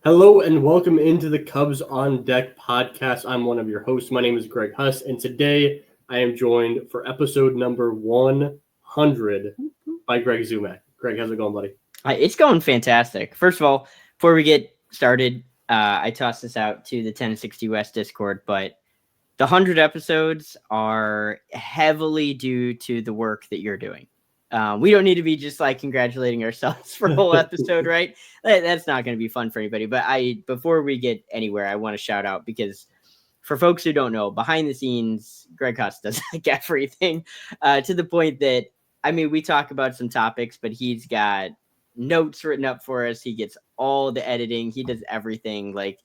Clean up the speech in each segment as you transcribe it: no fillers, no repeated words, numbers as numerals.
Hello and welcome into the Cubs on Deck podcast. I'm one of your hosts. My name is Greg Huss, and today I am joined for episode number 100 by Greg Zumach. Greg, how's it going, buddy? It's going fantastic. First of all, before we get started, I tossed this out to the 1060 West Discord, but the 100 episodes are heavily due to the work that you're doing. We don't need to be just like congratulating ourselves for a whole episode, right? That's not going to be fun for anybody. But before we get anywhere, I want to shout out because for folks who don't know, behind the scenes, Greg Huss does like everything to the point that, we talk about some topics, but he's got notes written up for us. He gets all the editing. He does everything. Like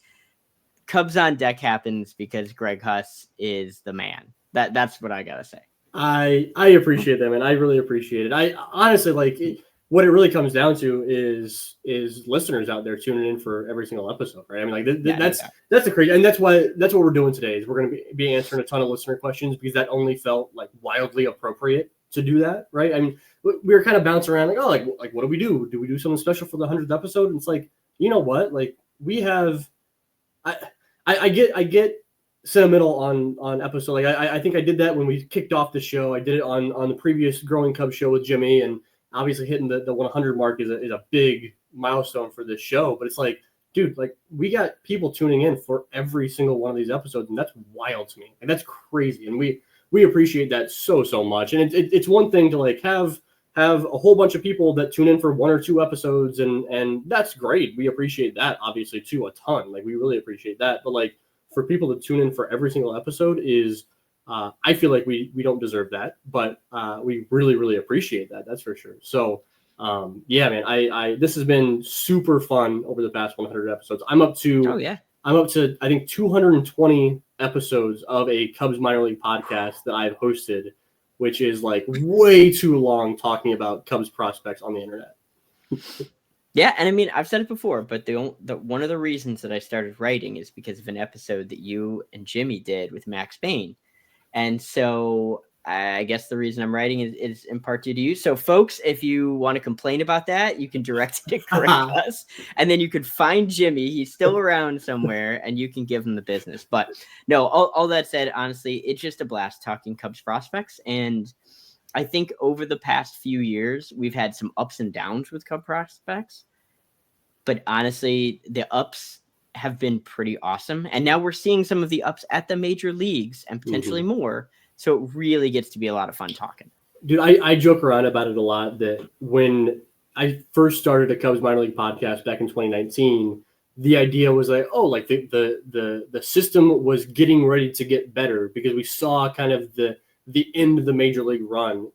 Cubs on Deck happens because Greg Huss is the man. That's what I gotta say. I appreciate that, man. I really appreciate it. I honestly what it really comes down to is listeners out there tuning in for every single episode, right? That's the crazy, and that's what we're doing today. Is we're going to be answering a ton of listener questions because that only felt like wildly appropriate to do that, right? I mean, we were kind of bouncing around like what do we do? Do we do something special for the 100th episode? And it's like, you know what? Like we have, I get sentimental on episode. Like I think I did that when we kicked off the show. I did it on the previous Growing Cubs show with Jimmy, and obviously hitting the 100 mark is a big milestone for this show. But it's like, dude, like we got people tuning in for every single one of these episodes, and that's wild to me. Like that's crazy, and we appreciate that so much. And it's one thing to like have a whole bunch of people that tune in for one or two episodes, and that's great. We appreciate that obviously too a ton. Like we really appreciate that. But like for people to tune in for every single episode is I feel like we don't deserve that, but we really appreciate that. That's for sure. So yeah, man, I this has been super fun over the past 100 episodes. I'm up to I think 220 episodes of a Cubs minor league podcast that I've hosted, which is like way too long talking about Cubs prospects on the internet. Yeah, and I've said it before, but one of the reasons that I started writing is because of an episode that you and Jimmy did with Max Payne. And so I guess the reason I'm writing is in part due to you. So folks, if you want to complain about that, you can direct it to Greg Huss, and then you could find Jimmy. He's still around somewhere, and you can give him the business. But no, all that said, honestly, it's just a blast talking Cubs prospects. And I think over the past few years, we've had some ups and downs with Cub prospects. But honestly, the ups have been pretty awesome. And now we're seeing some of the ups at the major leagues and potentially more. So it really gets to be a lot of fun talking. Dude, I joke around about it a lot that when I first started a Cubs minor league podcast back in 2019, the idea was like, oh, like the system was getting ready to get better because we saw kind of the end of the major league run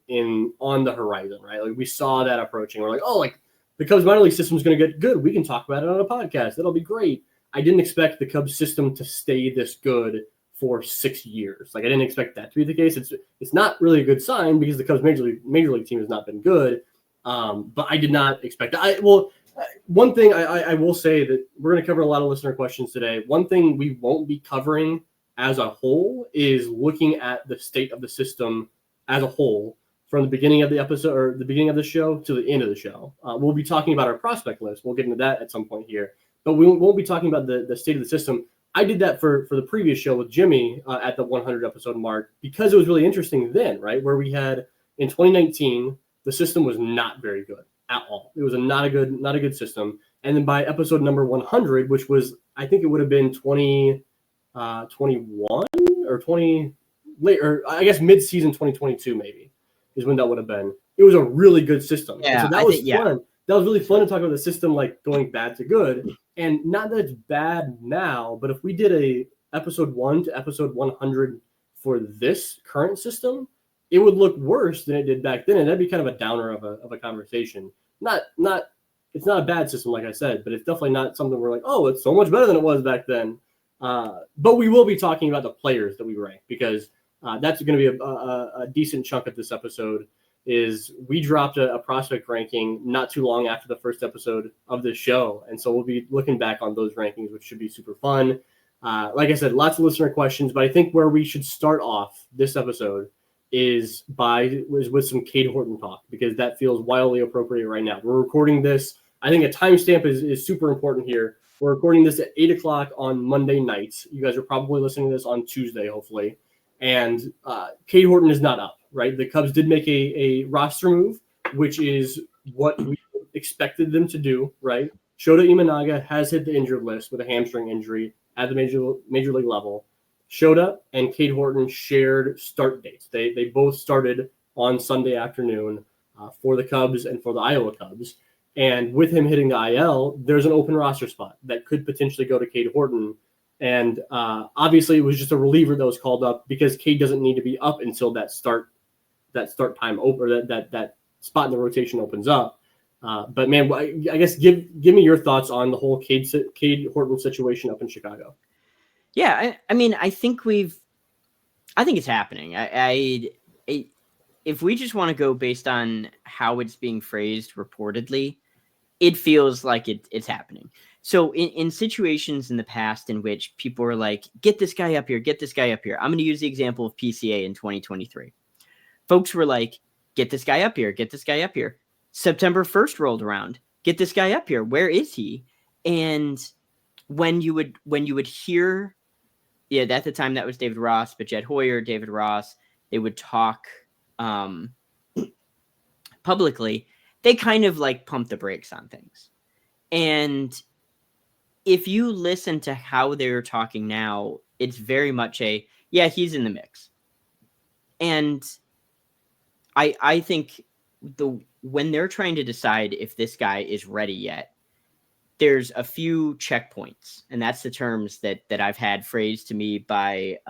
on the horizon, right? Like we saw that approaching. We're like, oh, like the Cubs minor league system is going to get good. We can talk about it on a podcast. That'll be great. I didn't expect the Cubs system to stay this good for 6 years. Like I didn't expect that to be the case. It's not really a good sign because the Cubs major league team has not been good. But I did not expect that. One thing I will say that we're going to cover a lot of listener questions today. One thing we won't be covering as a whole is looking at the state of the system as a whole from the beginning of the episode or the beginning of the show to the end of the show. We'll be talking about our prospect list. We'll get into that at some point here. But we won't be talking about the state of the system. I did that for the previous show with Jimmy at the 100 episode mark because it was really interesting then, right? Where we had in 2019, the system was not very good at all. It was not a good system. And then by episode number 100, which was, I think it would have been 2021 or 20 late, or I guess mid-season 2022 maybe is when that would have been. It was a really good system. Yeah, so that was fun. That was really fun to talk about the system like going bad to good. And not that it's bad now, but if we did a episode 1 to episode 100 for this current system, it would look worse than it did back then, and that'd be kind of a downer of a conversation. It's not a bad system, like I said, but it's definitely not something we're like, oh, it's so much better than it was back then. But we will be talking about the players that we rank because that's going to be a decent chunk of this episode. Is we dropped a prospect ranking not too long after the first episode of this show. And so we'll be looking back on those rankings, which should be super fun. Like I said, lots of listener questions, but I think where we should start off this episode is with some Cade Horton talk, because that feels wildly appropriate right now. We're recording this. I think a timestamp is super important here. We're recording this at 8 o'clock on Monday nights. You guys are probably listening to this on Tuesday, hopefully. And Cade Horton is not up, right? The Cubs did make a roster move, which is what we expected them to do, right? Shota Imanaga has hit the injured list with a hamstring injury at the major league level. Shota and Cade Horton shared start dates. They both started on Sunday afternoon for the Cubs and for the Iowa Cubs. And with him hitting the IL, there's an open roster spot that could potentially go to Cade Horton. And obviously, it was just a reliever that was called up because Cade doesn't need to be up until that start time over, that spot in the rotation opens up. But man, I guess give me your thoughts on the whole Cade Horton situation up in Chicago. Yeah, I mean, I think it's happening. If we just want to go based on how it's being phrased reportedly, it feels like it's happening. So in situations in the past in which people were like, get this guy up here, get this guy up here. I'm going to use the example of PCA in 2023. Folks were like, get this guy up here, get this guy up here. September 1st rolled around, get this guy up here. Where is he? And when you would hear, at the time that was David Ross, but Jed Hoyer, David Ross, they would talk publicly, they kind of like pump the brakes on things. And if you listen to how they're talking now, it's very much he's in the mix. And I think when they're trying to decide if this guy is ready yet, there's a few checkpoints, and that's the terms that I've had phrased to me by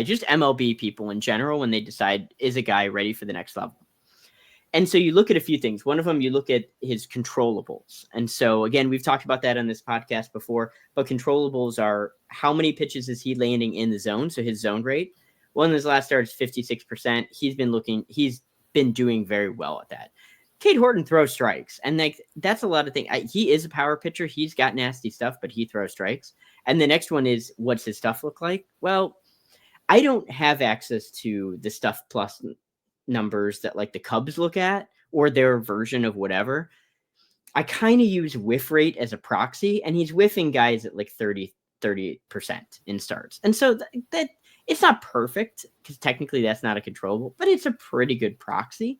just MLB people in general when they decide, is a guy ready for the next level? And so you look at a few things. One of them, you look at his controllables. And so, again, we've talked about that on this podcast before, but controllables are how many pitches is he landing in the zone, so his zone rate. Well, in his last start is 56%. He's been doing very well at that. Cade Horton throws strikes, and that's a lot of things. He is a power pitcher. He's got nasty stuff, but he throws strikes. And the next one is, what's his stuff look like? Well, I don't have access to the Stuff Plus numbers that like the Cubs look at or their version of whatever. I kind of use whiff rate as a proxy, and he's whiffing guys at like 38% in starts. And so that it's not perfect because technically that's not a controllable, but it's a pretty good proxy.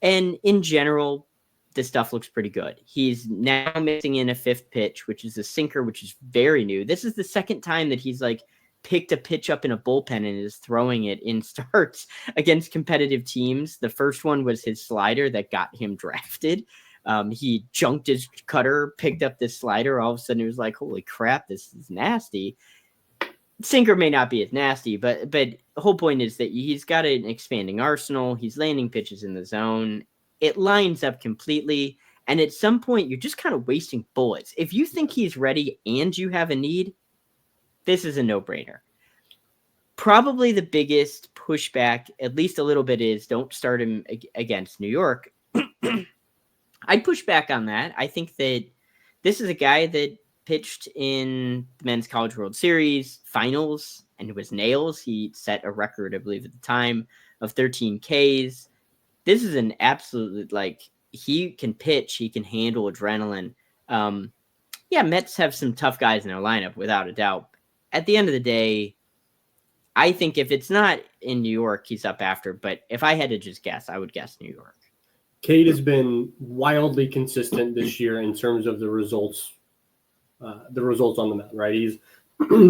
And in general, this stuff looks pretty good. He's now mixing in a fifth pitch, which is a sinker, which is very new. This is the second time that he's like picked a pitch up in a bullpen and is throwing it in starts against competitive teams. The first one was his slider that got him drafted. He junked his cutter, picked up this slider. All of a sudden, it was like, holy crap, this is nasty. Sinker may not be as nasty, but the whole point is that he's got an expanding arsenal. He's landing pitches in the zone. It lines up completely. And at some point, you're just kind of wasting bullets. If you think he's ready and you have a need, this is a no-brainer. Probably the biggest pushback, at least a little bit, is don't start him against New York. I'd push back on that. I think that this is a guy that pitched in the Men's College World Series finals, and it was nails. He set a record, I believe, at the time of 13 Ks. This is an absolute, he can pitch, he can handle adrenaline. Mets have some tough guys in their lineup, without a doubt. At the end of the day, I think if it's not in New York, he's up after. But if I had to just guess, I would guess New York. Cade has been wildly consistent this year in terms of the results on the mound, right? He's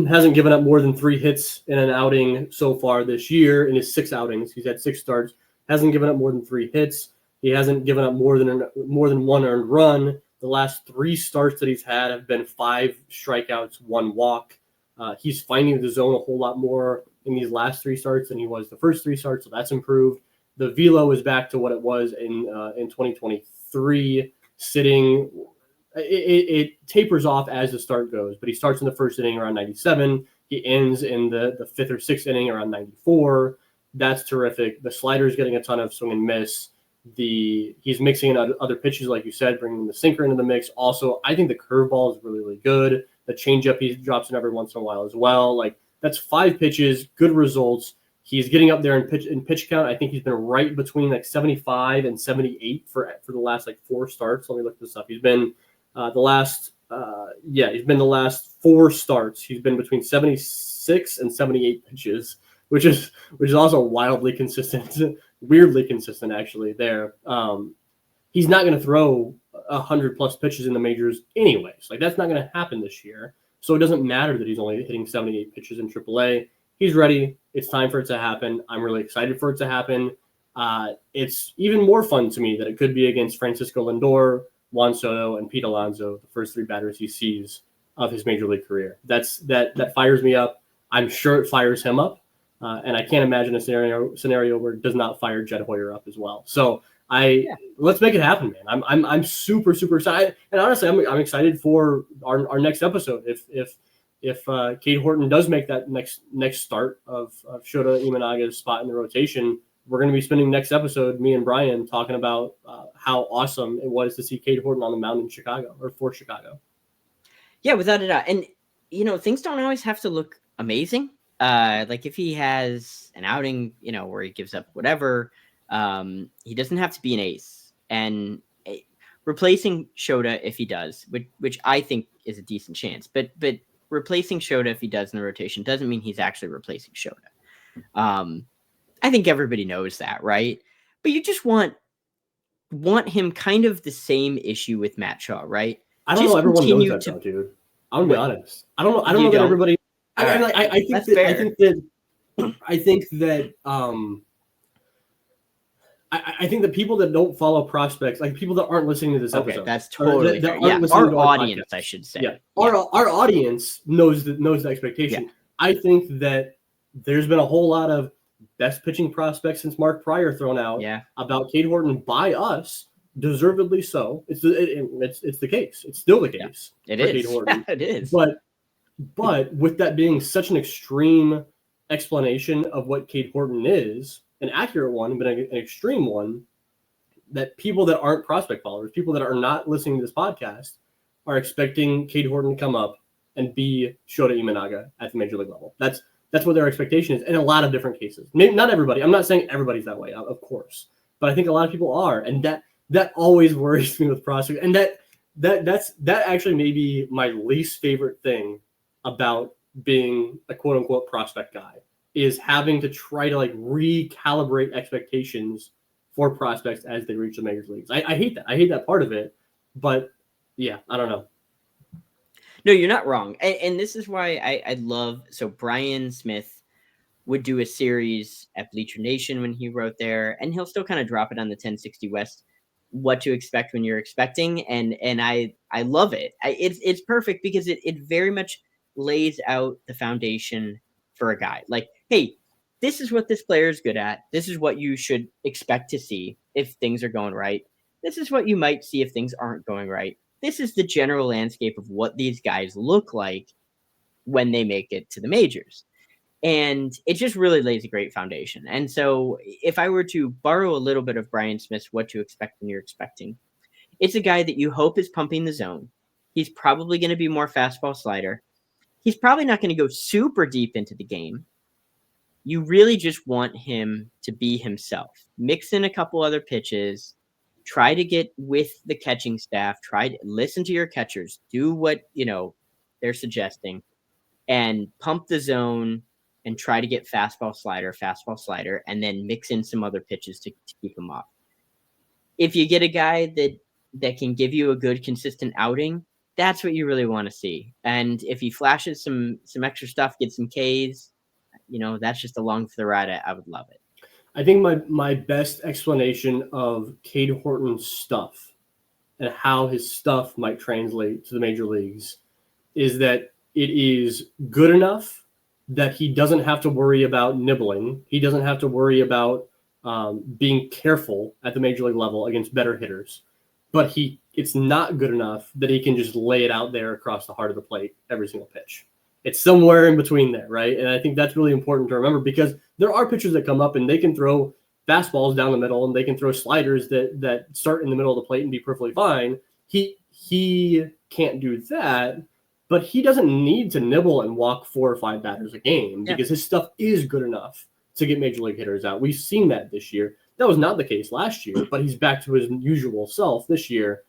hasn't given up more than 3 hits in an outing so far this year in his 6 outings. He's had 6 starts, hasn't given up more than 3 hits. He hasn't given up more than 1 earned run. The last 3 starts that he's had have been 5 strikeouts, 1 walk. He's finding the zone a whole lot more in these last 3 starts than he was the first 3 starts, so that's improved. The velo is back to what it was in 2023, sitting. It tapers off as the start goes, but he starts in the first inning around 97. He ends in the 5th or 6th inning around 94. That's terrific. The slider is getting a ton of swing and miss. He's mixing in other pitches, like you said, bringing the sinker into the mix. Also, I think the curveball is really, really good. The changeup he drops in every once in a while as well. That's 5 pitches, good results. He's getting up there in pitch count. I think he's been right between 75 and 78 for the last 4 starts. Let me look this up. He's been the last he's been the last 4 starts. He's been between 76 and 78 pitches, which is also wildly consistent, weirdly consistent actually there. He's not going to throw 100+ pitches in the majors anyways. Like, that's not going to happen this year. So it doesn't matter that he's only hitting 78 pitches in AAA. He's ready. It's time for it to happen. I'm really excited for it to happen. It's even more fun to me that it could be against Francisco Lindor, Juan Soto, and Pete Alonso, the first 3 batters he sees of his major league career. That fires me up. I'm sure it fires him up. And I can't imagine a scenario where it does not fire Jed Hoyer up as well. So let's make it happen, man. I'm super, super excited. And honestly, I'm excited for our next episode. If Cade Horton does make that next start of Shota Imanaga's spot in the rotation, we're going to be spending next episode, me and Brian, talking about how awesome it was to see Cade Horton on the mound in Chicago, or for Chicago. Yeah, without a doubt. And, things don't always have to look amazing. Like if he has an outing, where he gives up whatever, he doesn't have to be an ace. And replacing Shota, if he does, which I think is a decent chance, but replacing Shota, if he does in the rotation, doesn't mean he's actually replacing Shota. I think everybody knows that, right? But you just want him kind of the same issue with Matt Shaw, right? I don't know everyone knows that, though, dude. I'm gonna be honest. I don't know that everybody. I think that people that don't follow prospects, like people that aren't listening to this episode, that's totally fair. Our audience, I should say. Yeah. Our audience knows the expectation. Yeah. I think that there's been a whole lot of best pitching prospects since Mark Pryor thrown out about Cade Horton by us, deservedly so. It's the case. It's still the case. Yeah, it is. Cade Horton. Yeah, it is. But with that being such an extreme explanation of what Cade Horton is, an accurate one, but an extreme one, that people that aren't prospect followers, people that are not listening to this podcast, are expecting Cade Horton to come up and be Shota Imanaga at the major league level. That's what their expectation is in a lot of different cases. Maybe not everybody. I'm not saying everybody's that way, of course, but I think a lot of people are, and that always worries me with prospects. And that actually may be my least favorite thing about being a quote unquote prospect guy, is having to try to like recalibrate expectations for prospects as they reach the major leagues. I hate that. I hate that part of it. But yeah, I don't know. No, you're not wrong. And this is why I love, so Brian Smith would do a series at Bleacher Nation when he wrote there, and he'll still kind of drop it on the 1060 West, what to expect when you're expecting. And I love it. It's perfect because it very much lays out the foundation for a guy. Like, hey, this is what this player is good at. This is what you should expect to see if things are going right. This is what you might see if things aren't going right. This is the general landscape of what these guys look like when they make it to the majors. And it just really lays a great foundation. And so if I were to borrow a little bit of Brian Smith's what to expect when you're expecting, it's a guy that you hope is pumping the zone. He's probably going to be more fastball slider. He's probably not going to go super deep into the game. You really just want him to be himself. Mix in a couple other pitches. Try to get with the catching staff. Try to listen to your catchers. Do what they're suggesting, and pump the zone and try to get fastball slider, and then mix in some other pitches to keep him off. If you get a guy that can give you a good consistent outing, that's what you really want to see. And if he flashes some extra stuff, get some Ks, that's just along for the ride. I would love it. I think my best explanation of Cade Horton's stuff and how his stuff might translate to the major leagues is that it is good enough that he doesn't have to worry about nibbling. He doesn't have to worry about being careful at the major league level against better hitters. But it's not good enough that he can just lay it out there across the heart of the plate every single pitch. It's somewhere in between there, right? And I think that's really important to remember, because there are pitchers that come up and they can throw fastballs down the middle and they can throw sliders that start in the middle of the plate and be perfectly fine. He can't do that, but he doesn't need to nibble and walk 4 or 5 batters a game because his stuff is good enough to get major league hitters out. We've seen that this year. That was not the case last year, but he's back to his usual self this year.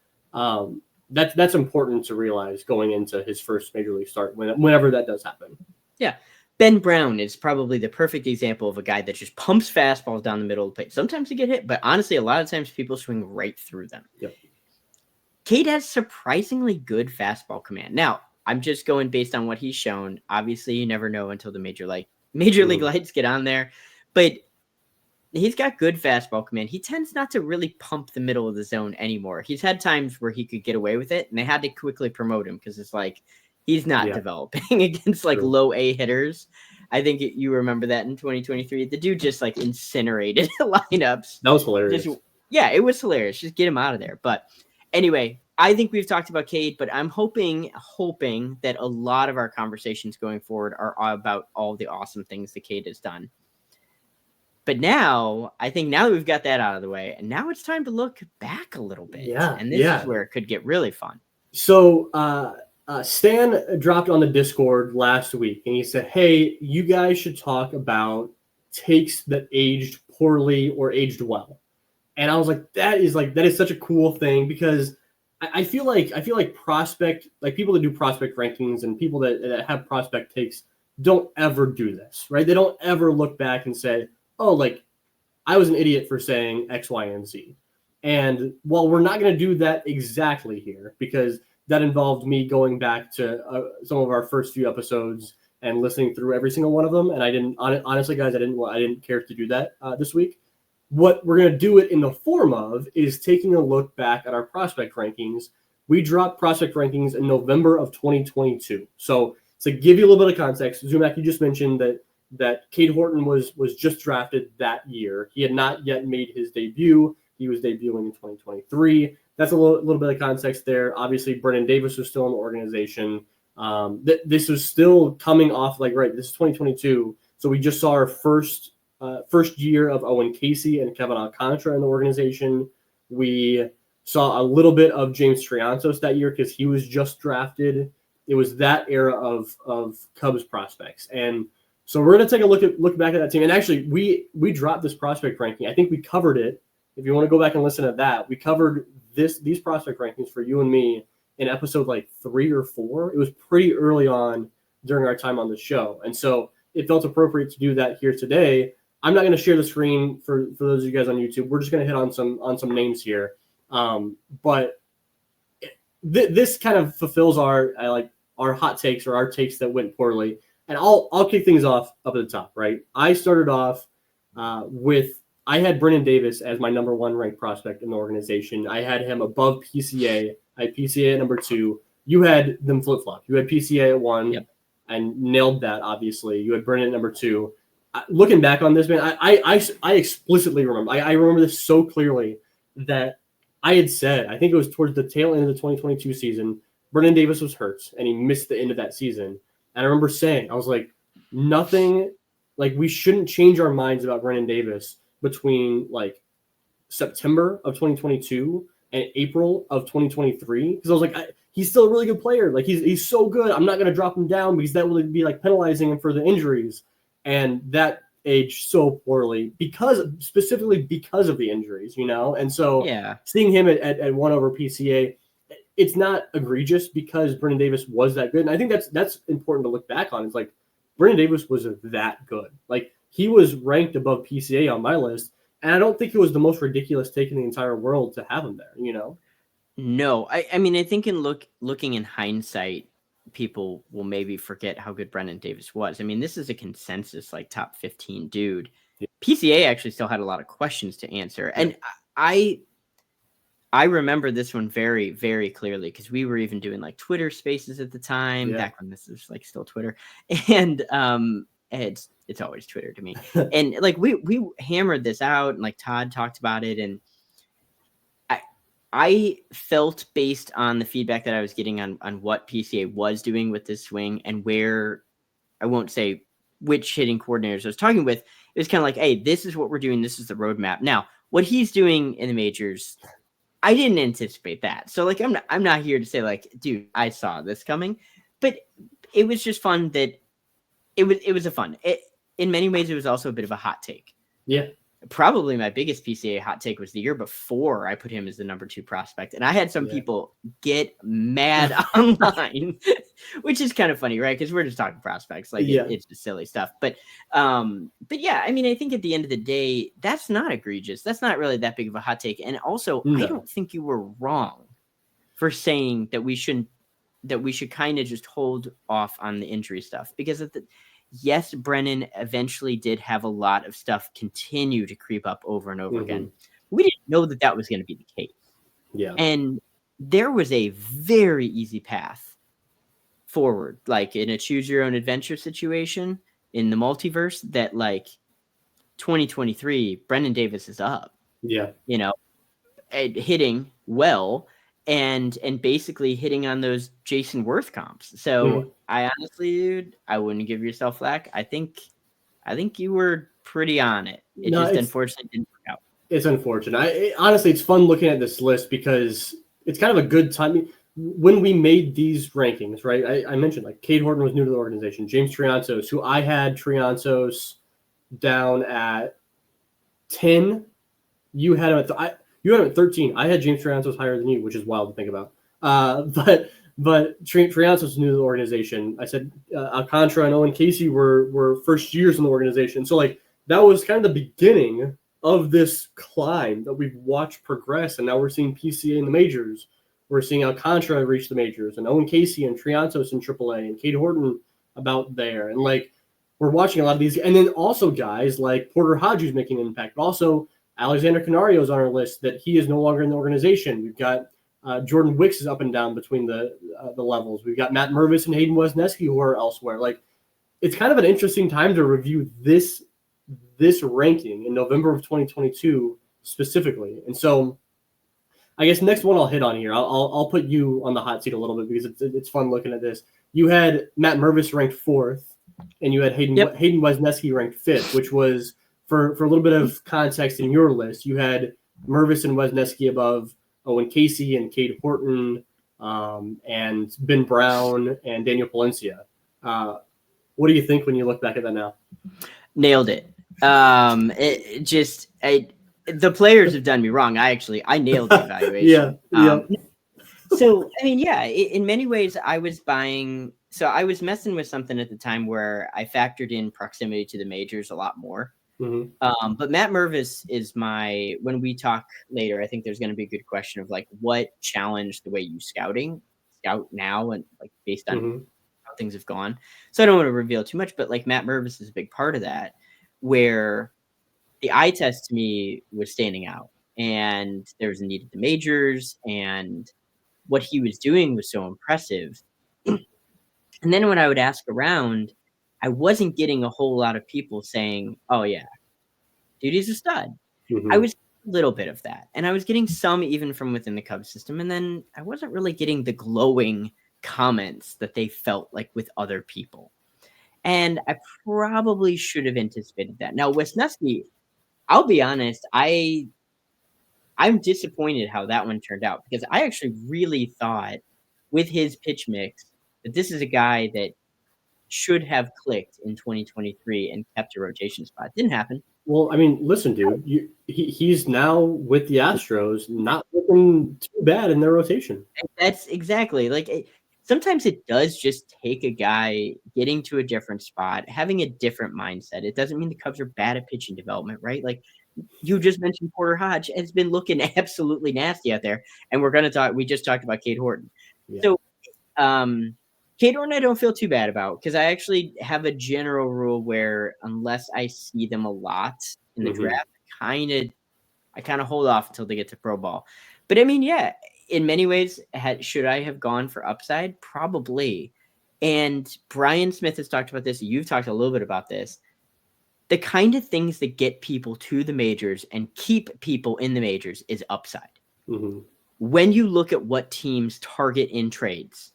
that's important to realize going into his first major league start whenever that does happen. Yeah. Ben Brown is probably the perfect example of a guy that just pumps fastballs down the middle of the plate. Sometimes they get hit, but honestly, a lot of times people swing right through them. Yep. Cade has surprisingly good fastball command. Now, I'm just going based on what he's shown. Obviously, you never know until the major league lights get on there, but he's got good fastball command. He tends not to really pump the middle of the zone anymore. He's had times where he could get away with it, and they had to quickly promote him because it's like he's not developing against like low A hitters. I think you remember that in 2023. The dude just like incinerated lineups. That was hilarious. It was hilarious. Just get him out of there. But anyway, I think we've talked about Cade, but I'm hoping that a lot of our conversations going forward are about all the awesome things that Cade has done. But now, I think now that we've got that out of the way, and now it's time to look back a little bit. Yeah. And this is where it could get really fun. So Stan dropped on the Discord last week, and he said, hey, you guys should talk about takes that aged poorly or aged well. And I was like, that is such a cool thing, because I feel like prospect, like people that do prospect rankings and people that have prospect takes don't ever do this, right? They don't ever look back and say, oh, like I was an idiot for saying X, Y, and Z. And while we're not going to do that exactly here, because that involved me going back to some of our first few episodes and listening through every single one of them. And I didn't, honestly, guys, I didn't care to do that this week. What we're going to do it in the form of is taking a look back at our prospect rankings. We dropped prospect rankings in November of 2022. So to give you a little bit of context, Zumach, you just mentioned that Cade Horton was just drafted that year. He had not yet made his debut. He was debuting in 2023. That's a little bit of context there. Obviously, Brennan Davis was still in the organization. This was still coming off, this is 2022. So we just saw our first year of Owen Caissie and Kevin Alcantara in the organization. We saw a little bit of James Triantos that year because he was just drafted. It was that era of Cubs prospects. And so we're going to take a look back at that team. And actually, we dropped this prospect ranking. I think we covered it. If you want to go back and listen to that, we covered these prospect rankings for you and me in episode 3 or 4. It was pretty early on during our time on the show. And so it felt appropriate to do that here today. I'm not going to share the screen for those of you guys on YouTube. We're just going to hit on some names here. But this kind of fulfills our hot takes or our takes that went poorly. And I'll kick things off up at the top, right? I started off I had Brennan Davis as my number 1 ranked prospect in the organization. I had him above PCA. I had PCA at number 2. You had them flip-flop. You had PCA at 1 and nailed that, obviously. You had Brennan at number 2. Looking back on this, man, I explicitly remember. I remember this so clearly that I had said, I think it was towards the tail end of the 2022 season, Brennan Davis was hurt, and he missed the end of that season. And I remember saying, I was like, we shouldn't change our minds about Brennan Davis between September of 2022 and April of 2023. Because I was like, he's still a really good player. He's so good. I'm not going to drop him down because that would be penalizing him for the injuries. And that aged so poorly specifically because of the injuries, And so seeing him at 1 over PCA, it's not egregious because Brennan Davis was that good. And I think that's important to look back on. It's Brennan Davis was that good. He was ranked above PCA on my list, and I don't think it was the most ridiculous take in the entire world to have him there, No, I mean, I think looking in hindsight, people will maybe forget how good Brennan Davis was. I mean, this is a consensus top 15 dude. Yeah. PCA actually still had a lot of questions to answer. Yeah. And I remember this one very, very clearly because we were even doing Twitter spaces at the time, back when this was still Twitter. And it's always Twitter to me. And we hammered this out, and Todd talked about it, and I felt based on the feedback that I was getting on what PCA was doing with this swing and where, I won't say which hitting coordinators I was talking with, it was kind of hey, this is what we're doing. This is the roadmap. Now, what he's doing in the majors, I didn't anticipate that. So I'm not here to say dude, I saw this coming, but it was just fun that it was a fun. In many ways, it was also a bit of a hot take. Yeah. probably my biggest PCA hot take was the year before I put him as the number 2 prospect. And I had some people get mad online, which is kind of funny, right? Because we're just talking prospects. Like it's just silly stuff. But yeah, I mean, I think at the end of the day, that's not egregious. That's not really that big of a hot take. And also, I don't think you were wrong for saying that we should kind of just hold off on the injury stuff, because yes, Brennan eventually did have a lot of stuff continue to creep up over and over again. We didn't know that was going to be the case. Yeah. And there was a very easy path forward, like in a choose your own adventure situation in the multiverse, that like 2023, Brennan Davis is up. Yeah. You know, hitting well and basically hitting on those Jason Worth comps. So I honestly, dude, I wouldn't give yourself flack. I think you were pretty on it. Unfortunately didn't work out. It's unfortunate. Honestly, it's fun looking at this list because it's kind of a good time. When we made these rankings, right? I mentioned like Cade Horton was new to the organization. James Triantos, who I had Triantos down at 10. You had him at you had him at 13. I had James Triantos higher than you, which is wild to think about. But Triantos was new to the organization. I said Alcantara and Owen Caissie were first years in the organization. So like that was kind of the beginning of this climb that we've watched progress, and now we're seeing PCA in the majors. We're seeing Alcantara reach the majors, and Owen Caissie and Triantos in AAA, and Cade Horton about there, and like we're watching a lot of these, and then also guys like Porter Hodge who's making an impact, but also Alexander Canario is on our list that he is no longer in the organization. We've got Jordan Wicks is up and down between the levels. We've got Matt Mervis and Hayden Wesneski who are elsewhere. Like it's kind of an interesting time to review this ranking in November of 2022 specifically. And so I guess next one I'll hit on here. I'll put you on the hot seat a little bit because it's fun looking at this. You had Matt Mervis ranked 4th, and you had Hayden Wesneski ranked 5th, which was for a little bit of context in your list. You had Mervis and Wesneski above Owen Caissie and Cade Horton, and Ben Brown and Daniel Palencia. What do you think when you look back at that now? Nailed it. The players have done me wrong. I nailed the evaluation. So, I mean, in many ways I was buying. So I was messing with something at the time where I factored in proximity to the majors a lot more. But Matt Mervis is when we talk later, I think there's going to be a good question of like what challenged the way you scout now and like based on how things have gone. So I don't want to reveal too much, but like Matt Mervis is a big part of that, where the eye test to me was standing out, and there was a need at the majors, and what he was doing was so impressive. And then when I would ask around, I wasn't getting a whole lot of people saying, oh yeah, dude, he's a stud. I was a little bit of that. And I was getting some even from within the Cubs system. And then I wasn't really getting the glowing comments that they felt like with other people. And I probably should have anticipated that. Now, Wesneski, I'll be honest, I'm disappointed how that one turned out, because I actually really thought with his pitch mix that this is a guy that should have clicked in 2023 and kept a rotation spot. Didn't happen. Well, I mean, listen, dude, he's now with the Astros, not looking too bad in their rotation. That's exactly like sometimes it does just take a guy getting to a different spot, having a different mindset. It doesn't mean the Cubs are bad at pitching development, right? Like you just mentioned, Porter Hodge has been looking absolutely nasty out there, and we just talked about Cade Horton. Yeah. So, Cade Horton I don't feel too bad about, because I actually have a general rule where unless I see them a lot in the draft, I kind of hold off until they get to pro ball. But I mean, yeah, in many ways, should I have gone for upside? Probably. And Brian Smith has talked about this. You've talked a little bit about this. The kind of things that get people to the majors and keep people in the majors is upside. When you look at what teams target in trades,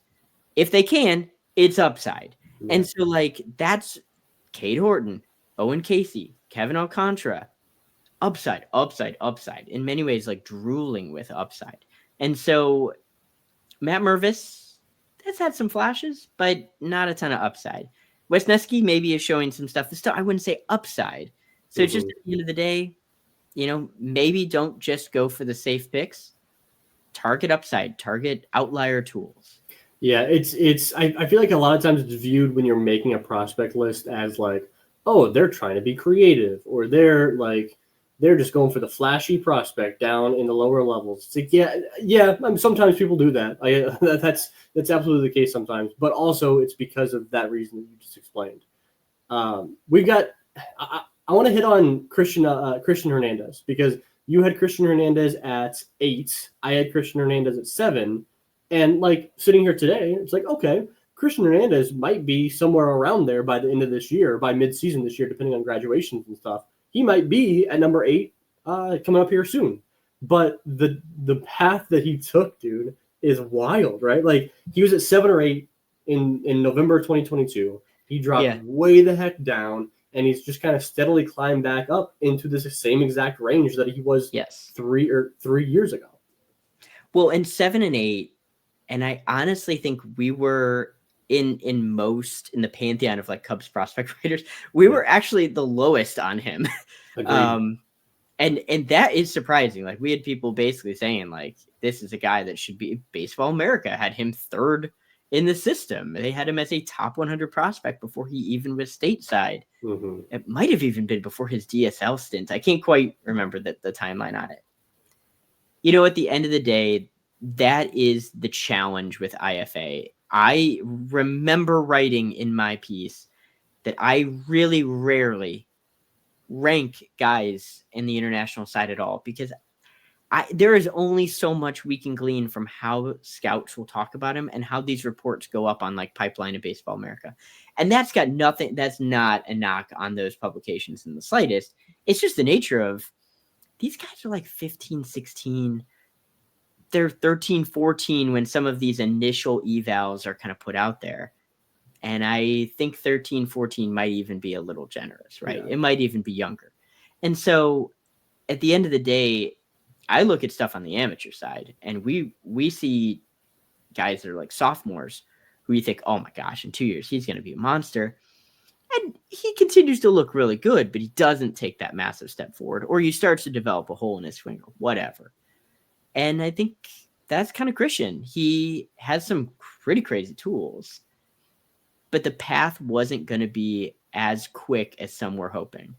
if they can, it's upside. And so like that's Cade Horton, Owen Caissie, Kevin Alcantara, upside. In many ways, like drooling with upside. And so Matt Mervis has had some flashes, but not a ton of upside. Wesneski maybe is showing some stuff. Still, I wouldn't say upside. So it's just at the end of the day, maybe don't just go for the safe picks. Target upside, target outlier tools. Yeah, I feel like a lot of times it's viewed when you're making a prospect list as like, oh, they're trying to be creative, or they're just going for the flashy prospect down in the lower levels. It's like, yeah. I mean, sometimes people do that. That's absolutely the case sometimes, but also it's because of that reason that you just explained. We've got. I want to hit on Christian Hernandez, because you had Christian Hernandez at 8. I had Christian Hernandez at 7. And like sitting here today, it's like, okay, Christian Hernandez might be somewhere around there by the end of this year, by mid-season this year, depending on graduations and stuff. He might be at number 8 coming up here soon. But the path that he took, dude, is wild, right? Like, he was at 7 or 8 in November of 2022. He dropped way the heck down, and he's just kind of steadily climbed back up into this same exact range that he was 3 years ago. Well, in 7 and 8, and I honestly think we were in the pantheon of like Cubs prospect writers, we were actually the lowest on him. And that is surprising. Like, we had people basically saying like, this is a guy that should be Baseball America had him 3rd in the system. They had him as a top 100 prospect before he even was stateside. Mm-hmm. It might have even been before his DSL stint. I can't quite remember the timeline on it. At the end of the day, that is the challenge with IFA. I remember writing in my piece that I really rarely rank guys in the international side at all, because there is only so much we can glean from how scouts will talk about him and how these reports go up on like Pipeline and Baseball America. And that's not a knock on those publications in the slightest. It's just the nature of these guys are like 15, 16. They're 13, 14 when some of these initial evals are kind of put out there. And I think 13, 14 might even be a little generous, right? Yeah. It might even be younger. And so at the end of the day, I look at stuff on the amateur side, and we see guys that are like sophomores who you think, oh my gosh, in 2 years, he's going to be a monster. And he continues to look really good, but he doesn't take that massive step forward, or he starts to develop a hole in his swing or whatever. And I think that's kind of Christian. He has some pretty crazy tools, but the path wasn't going to be as quick as some were hoping.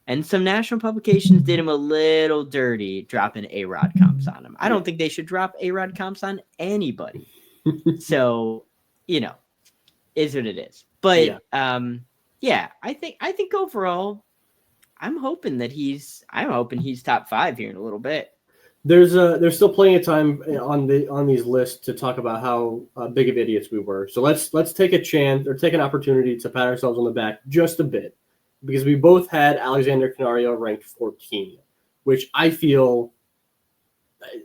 And some national publications did him a little dirty, dropping A-Rod comps on him. I don't think they should drop A-Rod comps on anybody. So, is what it is. But I think overall, I'm hoping he's top 5 here in a little bit. There's still plenty of time on these lists to talk about how big of idiots we were. So let's take a chance, or take an opportunity to pat ourselves on the back just a bit, because we both had Alexander Canario ranked 14, which I feel.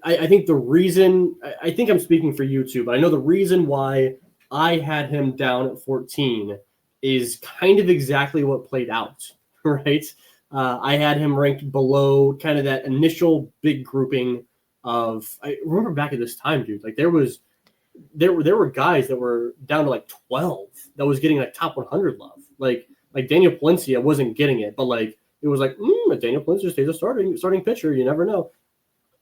I think the reason, I think I'm speaking for you too, but I know the reason why I had him down at 14 is kind of exactly what played out, right? I had him ranked below kind of that initial big grouping of. I remember back at this time, dude. Like there were guys that were down to like 12 that was getting like top 100 love. Like Daniel Palencia wasn't getting it, but like it was like if Daniel Palencia stays a starting pitcher, you never know.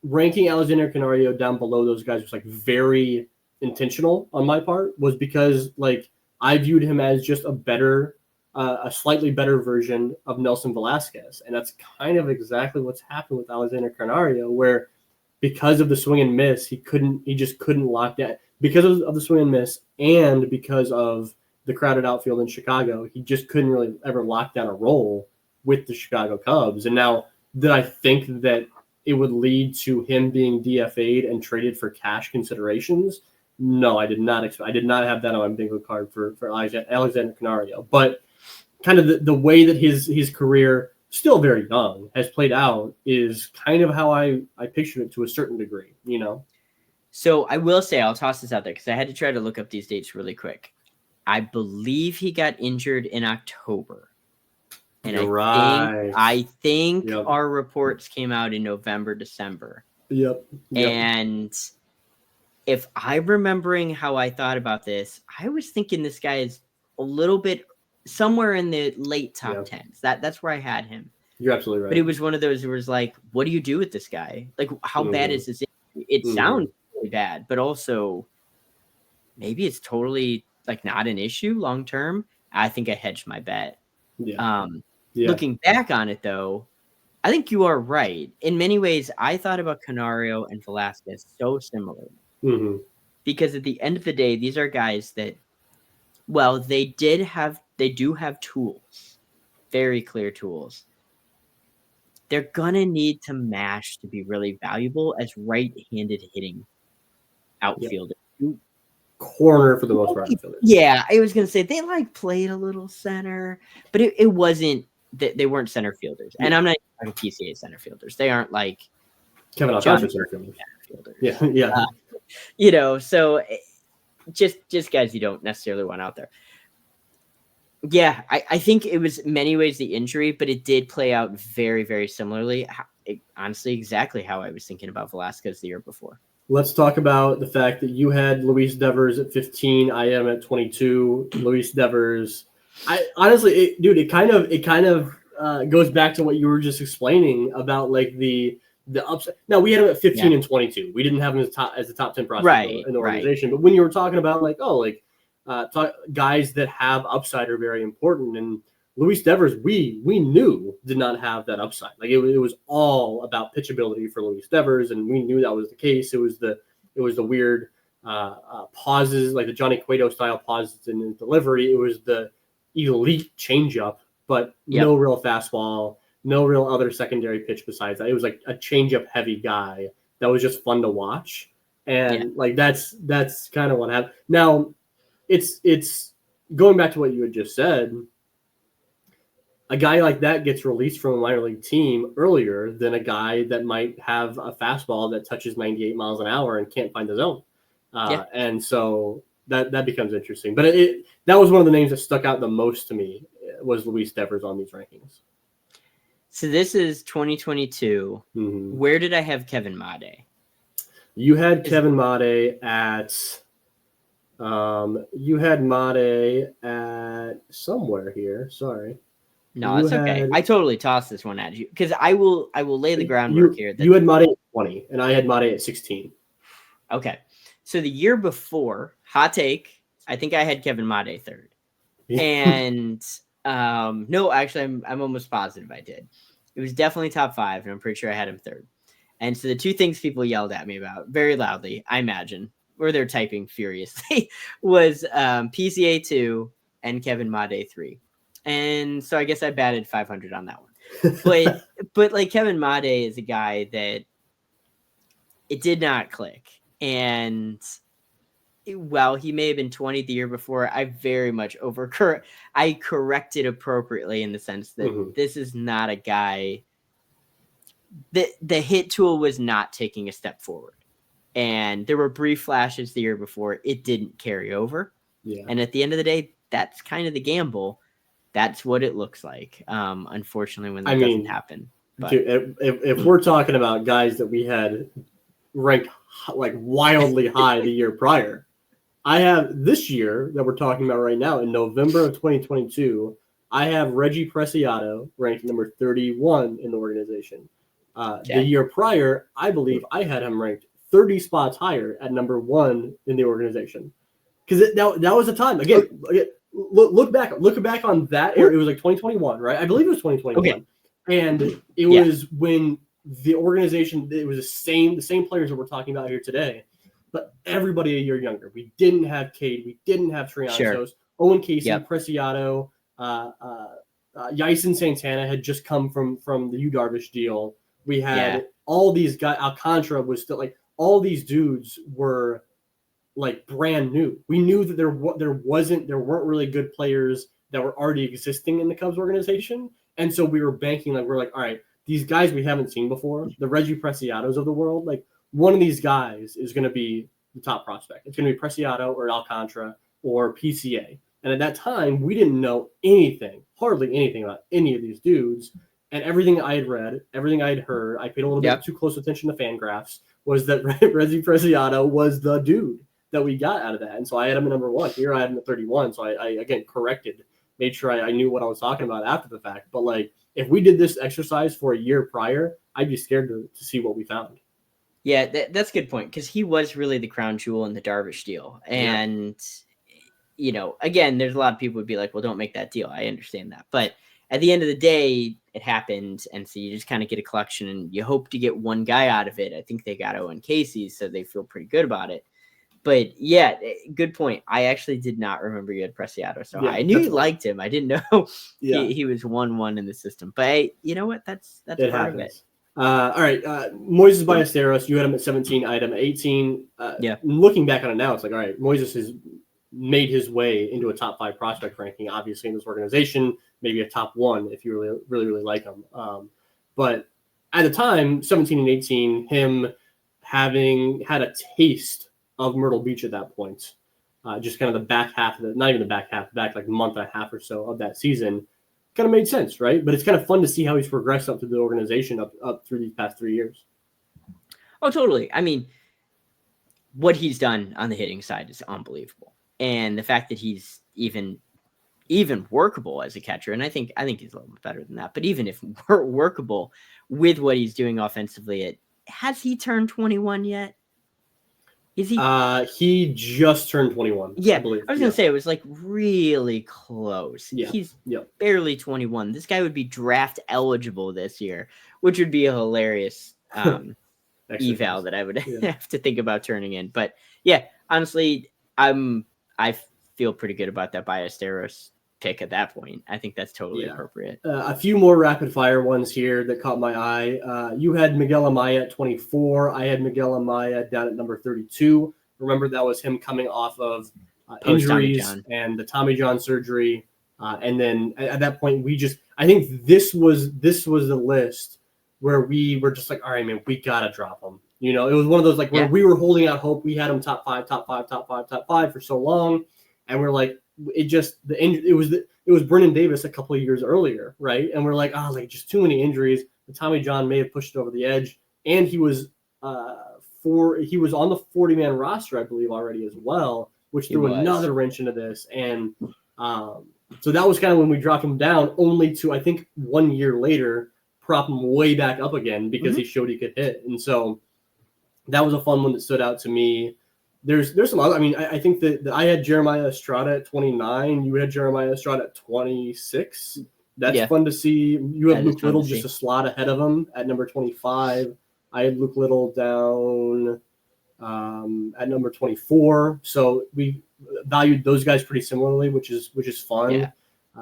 Ranking Alexander Canario down below those guys was like very intentional on my part, was because like I viewed him as just a slightly better version of Nelson Velasquez. And that's kind of exactly what's happened with Alexander Canario, where because of the swing and miss, he just couldn't lock down. Because of the swing and miss, and because of the crowded outfield in Chicago, he just couldn't really ever lock down a role with the Chicago Cubs. And now, did I think that it would lead to him being DFA'd and traded for cash considerations? No, I did not I did not have that on my bingo card for Alexander Canario. But kind of the way that his career, still very young, has played out is kind of how I pictured it to a certain degree, So I will say, I'll toss this out there because I had to try to look up these dates really quick. I believe he got injured in October. And I think our reports came out in November, December. Yep. And if I'm remembering how I thought about this, I was thinking this guy is a little bit somewhere in the late top 10s. That's where I had him. You're absolutely right. But it was one of those where it was like, what do you do with this guy? Like, how bad is this? It sounds really bad, but also maybe it's totally like not an issue long term. I think I hedged my bet. Looking back on it, though, I think you are right. In many ways, I thought about Canario and Velasquez so similarly. Because at the end of the day, these are guys that, well, they do have tools, very clear tools. They're gonna need to mash to be really valuable as right-handed hitting outfielders. Corner for the most part. Yeah, I was gonna say they like played a little center, but it wasn't that they weren't center fielders. And I'm not talking PCA center fielders. They aren't like Kevin Alcantara center fielders. Yeah. So just guys you don't necessarily want out there. Yeah, I think it was many ways the injury, but it did play out very, very similarly. Honestly, exactly how I was thinking about Velasquez the year before. Let's talk about the fact that you had Luis Devers at 15. I am at 22. Luis Devers. I honestly, it kind of goes back to what you were just explaining about like the upside. Now we had him at 15 and 22. We didn't have him as the top 10 prospect in the organization. But when you were talking about like, guys that have upside are very important, and Luis Devers, we knew did not have that upside. Like it was all about pitchability for Luis Devers, and we knew that was the case. It was the weird pauses, like the Johnny Cueto style pauses in his delivery. It was the elite changeup, but no real fastball, no real other secondary pitch besides that. It was like a changeup heavy guy that was just fun to watch, and like that's kind of what happened. Now, it's going back to what you had just said. A guy like that gets released from a minor league team earlier than a guy that might have a fastball that touches 98 miles an hour and can't find the zone. And so that becomes interesting. But that was one of the names that stuck out the most to me was Luis Devers on these rankings. So this is 2022. Where did I have Kevin Made? You had Kevin Made at somewhere here. Sorry. No, that's okay. I totally tossed this one at you because I will lay the groundwork here. You had Made at 20, and I had Made at 16. Okay. So the year before, hot take, I think I had Kevin Made third. And no, actually, I'm almost positive I did. It was definitely top 5, and I'm pretty sure I had him third. And so the two things people yelled at me about very loudly, I imagine, or they're typing furiously, was PCA 2 and Kevin Made 3. And so I guess I batted 500 on that one. But like Kevin Made is a guy that it did not click. And while he may have been 20 the year before, I very much I corrected appropriately in the sense that this is not a guy that the hit tool was not taking a step forward. And there were brief flashes the year before. It didn't carry over. Yeah. And at the end of the day, that's kind of the gamble. That's what it looks like, unfortunately, when that doesn't happen. But dude, if we're talking about guys that we had ranked like wildly high the year prior, I have this year that we're talking about right now in November of 2022, I have Reggie Preciado ranked number 31 in the organization. The year prior, I believe I had him ranked 30 spots higher at number 1 in the organization. Because that was a time, again, look back on that era. It was like 2021, right? I believe it was 2021. Okay. And it was when the organization, it was the same players that we're talking about here today, but everybody a year younger. We didn't have Cade. We didn't have Trianos. Owen Caissie, Preciado, Yaisen Santana had just come from the Yu Darvish deal. We had all these guys. Alcantara was still like, all these dudes were like brand new. We knew that there weren't really good players that were already existing in the Cubs organization. And so we were banking, like, we're like, all right, these guys we haven't seen before, the Reggie Preciados of the world, like one of these guys is going to be the top prospect. It's going to be Preciado or Alcantara or PCA. And at that time, we didn't know hardly anything about any of these dudes. And everything I had read, everything I had heard, I paid a little bit too close attention to Fangraphs, was that Reggie Preciado was the dude that we got out of that. And so I had him at number 1. Here I had him at 31. So I again, corrected, made sure I knew what I was talking about after the fact. But like, if we did this exercise for a year prior, I'd be scared to see what we found. Yeah, that's a good point, because he was really the crown jewel in the Darvish deal. And, again, there's a lot of people would be like, well, don't make that deal. I understand that. But at the end of the day, it happened. And so you just kind of get a collection and you hope to get one guy out of it. I think they got Owen Caissie, so they feel pretty good about it. But yeah, good point. I actually did not remember you had Preciado so high. I knew you liked him. I didn't know he was 1-1 in the system. But you know what? That's part of it. All right. Moises Ballesteros, you had him at 17, I had him at 18. Looking back on it now, it's like, all right, Moises has made his way into a top 5 prospect ranking, obviously, in this organization, maybe a top 1 if you really, really, really like him. But at the time, 17 and 18, him having had a taste of Myrtle Beach at that point, just kind of the back half of not even the back half, back like month and a half or so of that season, kind of made sense, right? But it's kind of fun to see how he's progressed up through the organization up through these past 3 years. Oh, totally. I mean, what he's done on the hitting side is unbelievable. And the fact that he's even workable as a catcher, and I think he's a little bit better than that, but even if workable with what he's doing offensively, has he turned 21 yet? Is he? He just turned 21. Yeah, I believe. I was gonna say it was like really close. Yeah. He's barely 21. This guy would be draft eligible this year, which would be a hilarious eval that I would have to think about turning in. But yeah, honestly, I feel pretty good about that Ballesteros pick at that point. I think that's totally appropriate. A few more rapid fire ones here that caught my eye. You had Miguel Amaya at 24. I had Miguel Amaya down at number 32. Remember, that was him coming off of injuries and the Tommy John surgery. And then at that point, I think this was the list where we were just like, all right, man, we got to drop him. It was one of those where we were holding out hope. We had him top five for so long. And we're like, it was Brennan Davis a couple of years earlier, right? And we're like, just too many injuries. The Tommy John may have pushed it over the edge, and he was on the 40-man roster, I believe, already as well, which threw another wrench into this. And so that was kind of when we dropped him down, only to, I think, 1 year later prop him way back up again because he showed he could hit. And so that was a fun one that stood out to me. There's some other. I mean, I think that I had Jeremiah Estrada at 29. You had Jeremiah Estrada at 26. That's fun to see. You had Luke Little just a slot ahead of him at number 25. I had Luke Little down at number 24. So we valued those guys pretty similarly, which is fun. Yeah.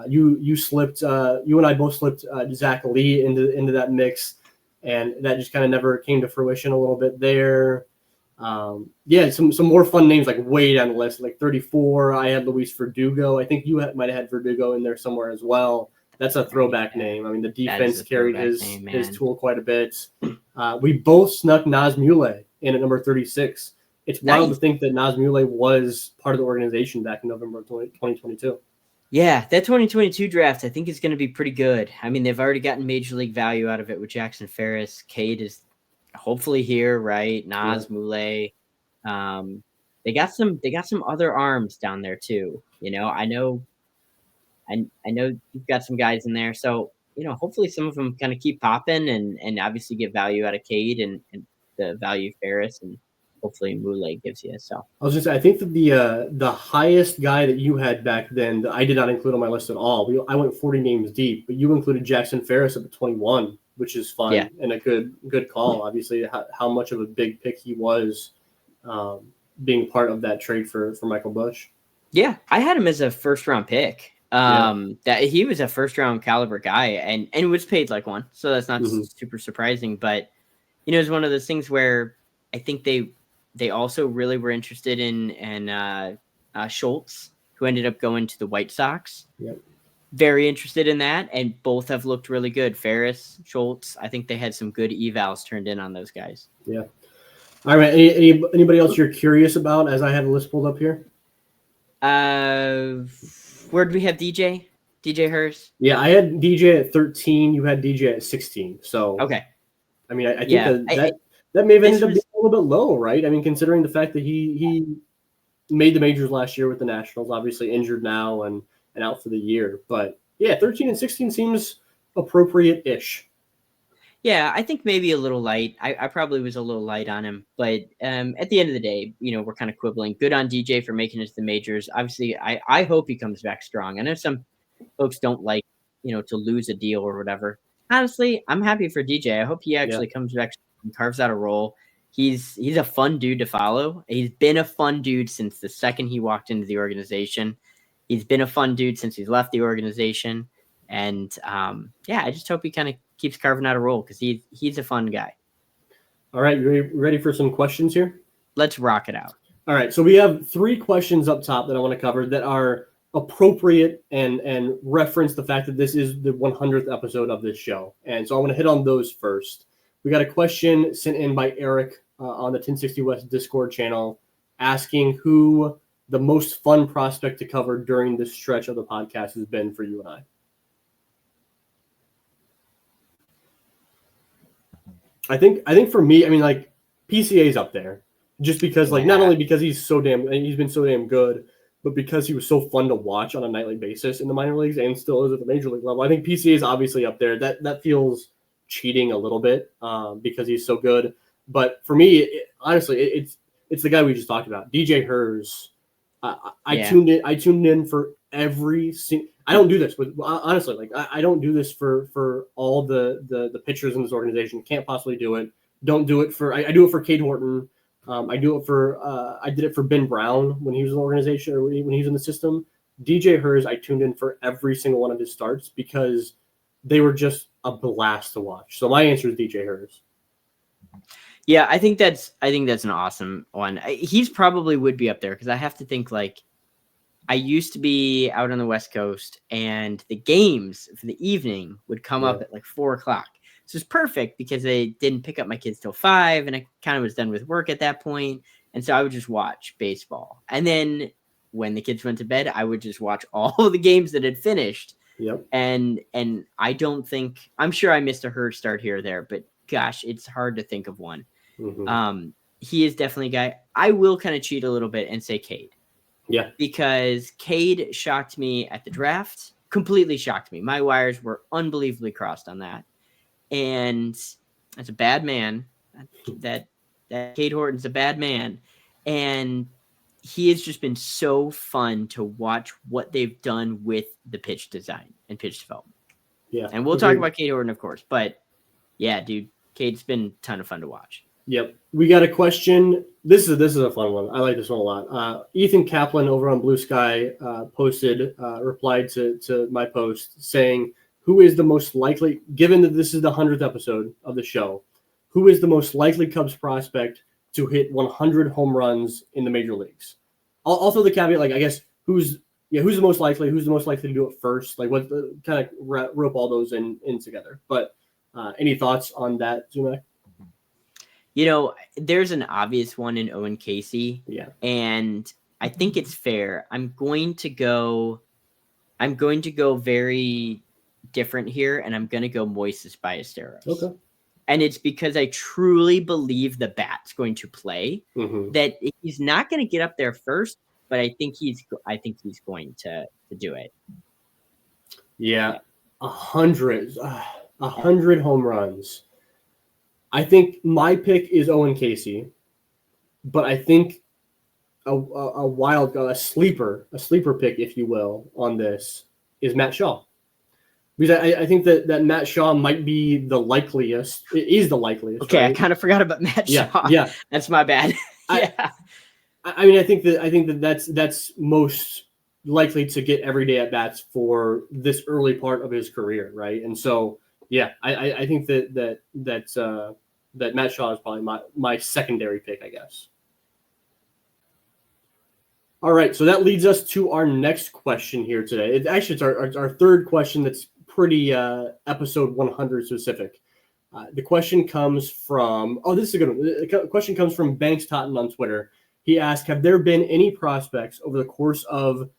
You slipped. You and I both slipped Zach Lee into that mix, and that just kind of never came to fruition a little bit there. Some more fun names like way down the list, like 34. I had Luis Verdugo. I think you might have had Verdugo in there somewhere as well. That's a throwback name. I mean, the defense carried his tool quite a bit. We both snuck Naz Muley in at number 36. It's wild to think that Naz Muley was part of the organization back in November of 2022. Yeah, that 2022 draft, I think, is going to be pretty good. I mean, they've already gotten major league value out of it with Jackson Ferris. Cade is hopefully here, right? Naz Muley. They got some other arms down there too. I know you've got some guys in there. So, hopefully some of them kind of keep popping and obviously get value out of Cade and the value of Ferris, and hopefully Muley gives you. So I was just saying, I think that the highest guy that you had back then that I did not include on my list at all. I went 40 names deep, but you included Jackson Ferris at 21, which is fun and a good call. Obviously, how much of a big pick he was, being part of that trade for Michael Busch. Yeah, I had him as a first round pick. That he was a first round caliber guy and was paid like one, so that's not super surprising. But it's one of those things where I think they also really were interested in Schultz, who ended up going to the White Sox. Yep. Very interested in that, and both have looked really good. Ferris, Schultz, I think they had some good evals turned in on those guys. Yeah. All right. Anybody else you're curious about as I have the list pulled up here? Where do we have DJ? DJ Hurst? Yeah, I had DJ at 13. You had DJ at 16. So okay. I mean, I think that may have ended up being a little bit low, right? I mean, considering the fact that he made the majors last year with the Nationals, obviously injured now and out for the year. But yeah, 13 and 16 seems appropriate-ish. Yeah, I think maybe a little light. I probably was a little light on him, but at the end of the day, we're kind of quibbling. Good on DJ for making it to the majors. Obviously, I hope he comes back strong. I know some folks don't like, to lose a deal or whatever. Honestly, I'm happy for DJ. I hope he actually comes back and carves out a role. He's a fun dude to follow. He's been a fun dude since the second he walked into the organization. He's been a fun dude since he's left the organization. And I just hope he kind of keeps carving out a role because he's a fun guy. All right, you ready for some questions here? Let's rock it out. All right, so we have 3 questions up top that I want to cover that are appropriate and reference the fact that this is the 100th episode of this show. And so I want to hit on those first. We got a question sent in by Eric on the 1060 West Discord channel asking who the most fun prospect to cover during this stretch of the podcast has been for you and I. I think for me, I mean, like, PCA's up there just because, like, not only because he's been so damn good, but because he was so fun to watch on a nightly basis in the minor leagues and still is at the major league level. I think PCA is obviously up there. That feels cheating a little bit because he's so good. But for me, honestly, it's the guy we just talked about, DJ Hers. I tuned in for every single. I don't do this with, honestly, like I don't do this for all the pitchers in this organization. Can't possibly do it. Don't do it for. I do it for Cade Horton. I do it for. I did it for Ben Brown when he was in the organization or when he was in the system. DJ Hers, I tuned in for every single one of his starts because they were just a blast to watch. So my answer is DJ Hers. Yeah, I think that's an awesome one. He's probably would be up there because I have to think, like, I used to be out on the West Coast and the games for the evening would come up at like 4:00. So it's perfect because they didn't pick up my kids till 5 and I kind of was done with work at that point. And so I would just watch baseball. And then when the kids went to bed, I would just watch all of the games that had finished. Yep. And I'm sure I missed a Hurd start here or there, but gosh, it's hard to think of one. Mm-hmm. He is definitely a guy. I will kind of cheat a little bit and say Cade. Yeah. Because Cade shocked me at the draft. Completely shocked me. My wires were unbelievably crossed on that. And that's a bad man. That Cade Horton's a bad man. And he has just been so fun to watch what they've done with the pitch design and pitch development. Yeah. And we'll talk about Cade Horton, of course. But yeah, dude, Cade's been a ton of fun to watch. Yep. We got a question. This is a fun one. I like this one a lot. Ethan Kaplan over on Blue Sky replied to my post saying, who is the most likely, given that this is the 100th episode of the show, who is the most likely Cubs prospect to hit 100 home runs in the major leagues? Also the caveat, like, I guess, who's the most likely to do it first? Like, what kind of rope all those in together. But any thoughts on that, Zumach? There's an obvious one in Owen Caissie. Yeah. And I think it's fair. I'm going to go very different here, and I'm going to go Moises Ballesteros. Okay. And it's because I truly believe the bat's going to play. Mm-hmm. That he's not going to get up there first, but I think he's going to do it. Yeah. 100 home runs. I think my pick is Owen Caissie, but I think a sleeper pick, if you will, on this is Matt Shaw. Because I think that Matt Shaw might be the likeliest. It is the likeliest. Okay, right? I kind of forgot about Matt Shaw. Yeah, that's my bad. Yeah. I mean, I think that's most likely to get everyday at bats for this early part of his career, right? And so, yeah, I think that Matt Shaw is probably my secondary pick, I guess. All right, so that leads us to our next question here today. It's our third question that's pretty episode 100 specific. The question comes from this is a good one. The question comes from Banks Totten on Twitter. He asked, have there been any prospects over the course of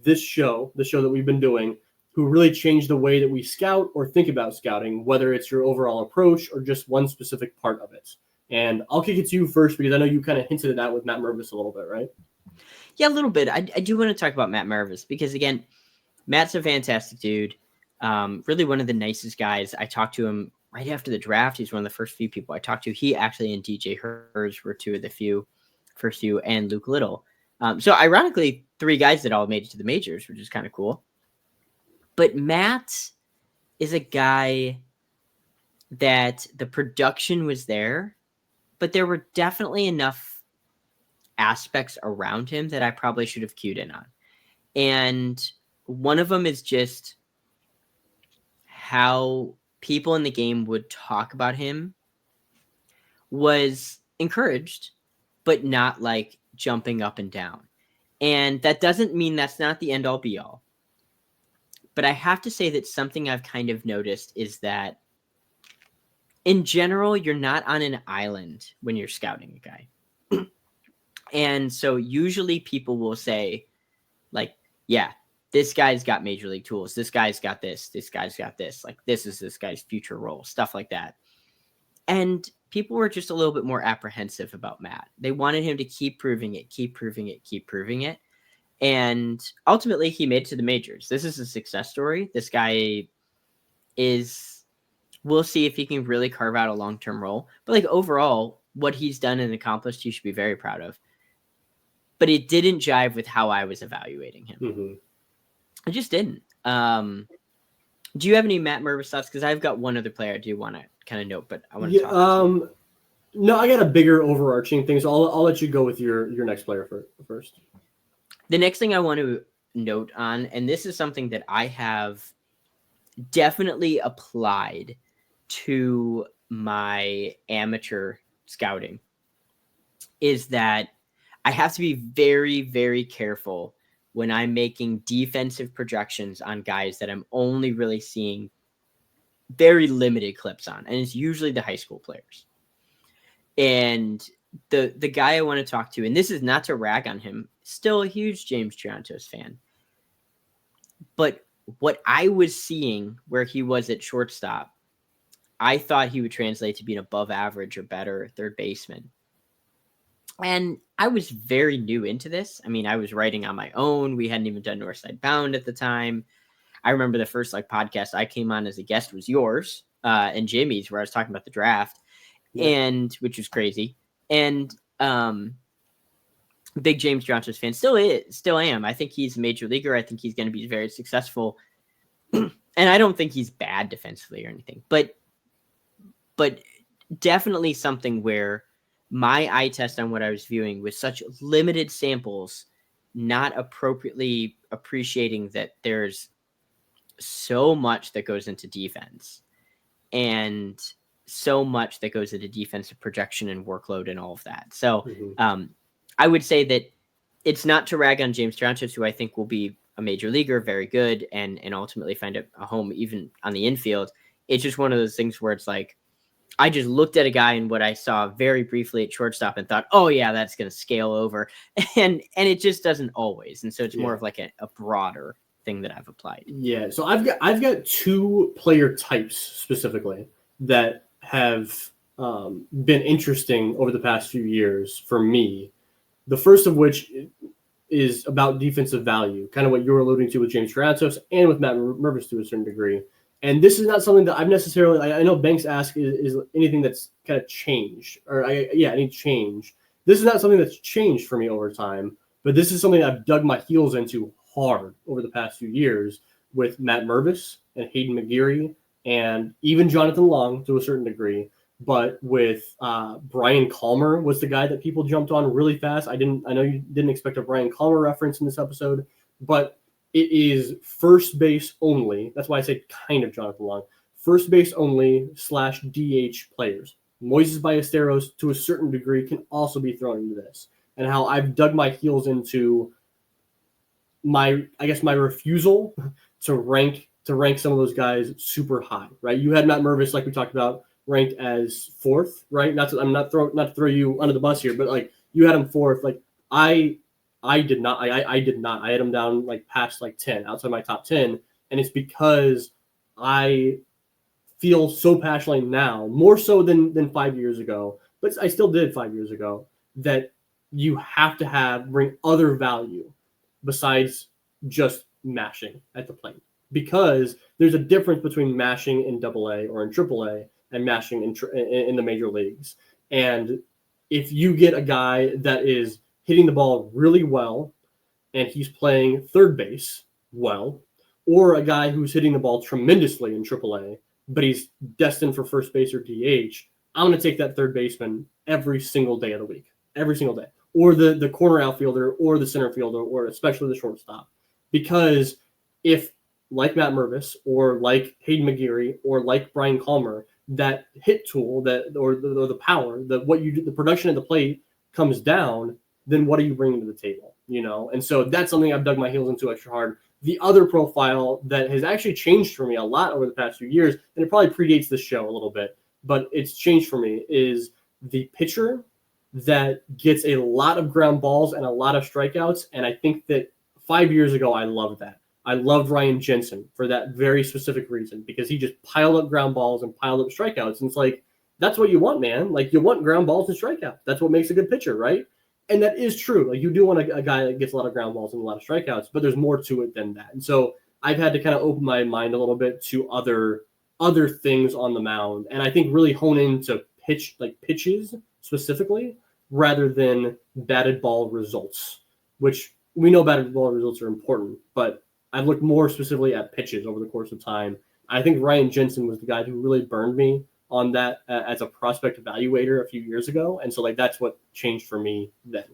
the show that we've been doing, who really changed the way that we scout or think about scouting, whether it's your overall approach or just one specific part of it? And I'll kick it to you first because I know you kind of hinted at that with Matt Mervis a little bit, right? Yeah, a little bit. I do want to talk about Matt Mervis because, again, Matt's a fantastic dude. Really one of the nicest guys. I talked to him right after the draft. He's one of the first few people I talked to. He actually and DJ Hers were two of the first few, and Luke Little. So ironically, 3 guys that all made it to the majors, which is kind of cool. But Matt is a guy that the production was there, but there were definitely enough aspects around him that I probably should have cued in on. And one of them is just how people in the game would talk about him was encouraged, but not like jumping up and down. And that doesn't mean that's not the end all be all. But I have to say that something I've kind of noticed is that in general, you're not on an island when you're scouting a guy. And so usually people will say, like, yeah, this guy's got major league tools. This guy's got this. This guy's got this. Like, this is this guy's future role, stuff like that. And people were just a little bit more apprehensive about Matt. They wanted him to keep proving it, keep proving it, keep proving it. And ultimately, he made it to the majors. This is a success story. This guy is, we'll see if he can really carve out a long-term role. But like overall, what he's done and accomplished, he should be very proud of. But it didn't jive with how I was evaluating him. Mm-hmm. It just didn't. Do you have any Matt Mervis thoughts? Because I've got one other player I do want to kind of note, but I want to talk to you. No, I got a bigger overarching thing, so I'll let you go with your next player first. The next thing I want to note on, and this is something that I have definitely applied to my amateur scouting, is that I have to be very, very careful when I'm making defensive projections on guys that I'm only really seeing very limited clips on. And it's usually the high school players. And the guy I want to talk to, and this is not to rag on him, still a huge James Triantos fan. But what I was seeing where he was at shortstop, I thought he would translate to being above average or better third baseman. And I was very new into this. I mean, I was writing on my own. We hadn't even done Northside Bound at the time. I remember the first podcast I came on as a guest was yours and Jimmy's, where I was talking about the draft, and which was crazy. And big James Triantos fan, still am. I think he's a major leaguer. I think he's going to be very successful. And I don't think he's bad defensively or anything, but definitely something where my eye test on what I was viewing with such limited samples, not appropriately appreciating that there's so much that goes into defense and so much that goes into defensive projection and workload and all of that. So I would say that it's not to rag on James Triantos, who I think will be a major leaguer, very good, and ultimately find a home even on the infield. It's just one of those things where it's like, I just looked at a guy and what I saw very briefly at shortstop and thought, oh yeah, that's going to scale over. And it just doesn't always. And so it's more of like a broader thing that I've applied. Yeah. So I've got 2 player types specifically that have been interesting over the past few years for me. The first of which is about defensive value, kind of what you were alluding to with James Triantos and with Matt Mervis to a certain degree. And this is not something that I've necessarily, I know Banks asked is anything that's kind of changed or any change. This is not something that's changed for me over time, but this is something I've dug my heels into hard over the past few years with Matt Mervis and Hayden McGeary and even Jonathan Long to a certain degree. But with Brian Calmer was the guy that people jumped on really fast. I know you didn't expect a Brian Calmer reference in this episode, but it is first base only. That's why I say kind of Jonathan Long. First base only / DH players. Moises Ballesteros, to a certain degree, can also be thrown into this. And how I've dug my heels into my refusal to rank some of those guys super high, right? You had Matt Mervis, like we talked about, ranked as 4th, right? Not to throw you under the bus here, but like you had him 4th. Like I did not. I had him down like past like 10, outside my top 10. And it's because I feel so passionately now, more so than 5 years ago, but I still did 5 years ago, that you have to bring other value besides just mashing at the plate, because there's a difference between mashing in AA or in AAA and mashing in the major leagues. And if you get a guy that is hitting the ball really well and he's playing third base well, or a guy who's hitting the ball tremendously in AAA, but he's destined for first base or DH, I'm going to take that third baseman every single day of the week, every single day, or the corner outfielder or the center fielder, or especially the shortstop. Because if, like Matt Mervis or like Hayden McGeary or like Brian Calmer, that hit tool or the power, what you do, the production at the plate comes down, then what are you bringing to the table? And so that's something I've dug my heels into extra hard. The other profile that has actually changed for me a lot over the past few years, and it probably predates this show a little bit, but it's changed for me, is the pitcher that gets a lot of ground balls and a lot of strikeouts. And I think that 5 years ago, I loved that. I loved Ryan Jensen for that very specific reason, because he just piled up ground balls and piled up strikeouts. And it's like, that's what you want, man. Like, you want ground balls and strikeouts. That's what makes a good pitcher, right? And that is true. Like, you do want a guy that gets a lot of ground balls and a lot of strikeouts, but there's more to it than that. And so I've had to kind of open my mind a little bit to other things on the mound, and I think really hone into pitches specifically, rather than batted ball results, which we know batted ball results are important, but I've looked more specifically at pitches over the course of time. I think Ryan Jensen was the guy who really burned me on that as a prospect evaluator a few years ago. And so that's what changed for me then.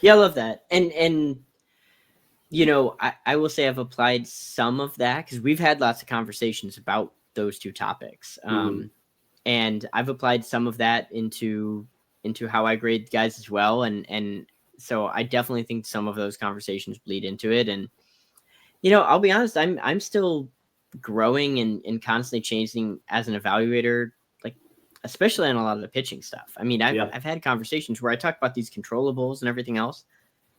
Yeah, I love that. And I will say I've applied some of that, because we've had lots of conversations about those two topics. And I've applied some of that into how I grade guys as well. And so I definitely think some of those conversations bleed into it. And, I'll be honest, I'm still growing and constantly changing as an evaluator, like, especially on a lot of the pitching stuff. I mean, I've had conversations where I talk about these controllables and everything else.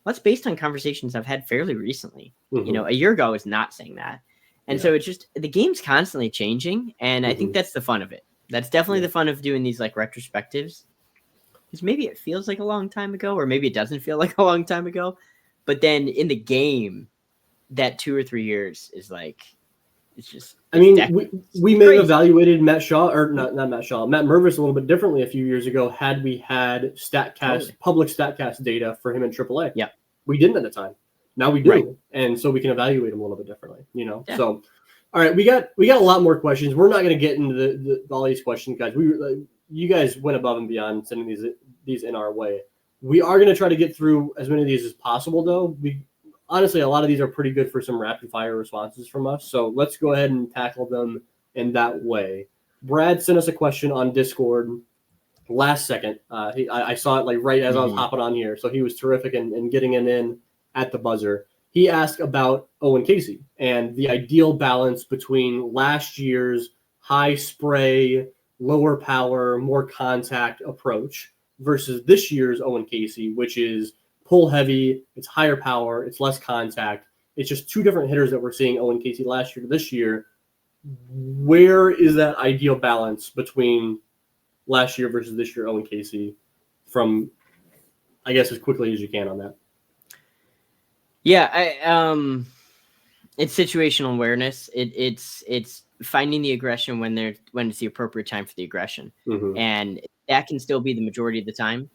That's based on conversations I've had fairly recently. A year ago I was not saying that. And so it's just, the game's constantly changing. And I think that's the fun of it. That's definitely the fun of doing these like retrospectives. Because maybe it feels like a long time ago, or maybe it doesn't feel like a long time ago. But then in the game, that 2 or 3 years is like, it's just. I mean, we may have evaluated Matt Shaw, or not Matt Shaw, Matt Mervis a little bit differently a few years ago had we had public StatCast data for him in AAA. Yeah. We didn't at the time. Now we do. Right. And so we can evaluate him a little bit differently, Yeah. So, all right, we got a lot more questions. We're not going to get into all these questions, guys. You guys went above and beyond sending these in our way. We are going to try to get through as many of these as possible, though. Honestly, a lot of these are pretty good for some rapid fire responses from us. So let's go ahead and tackle them in that way. Brad sent us a question on Discord last second. I saw it like right as I was hopping on here. So he was terrific in getting it in at the buzzer. He asked about Owen Caissie and the ideal balance between last year's high spray, lower power, more contact approach versus this year's Owen Caissie, which is pull heavy, it's higher power, it's less contact. It's just two different hitters that we're seeing Owen Caissie last year to this year. Where is that ideal balance between last year versus this year Owen Caissie, from, I guess, as quickly as you can on that? Yeah, it's situational awareness. It's finding the aggression when it's the appropriate time for the aggression. And that can still be the majority of the time.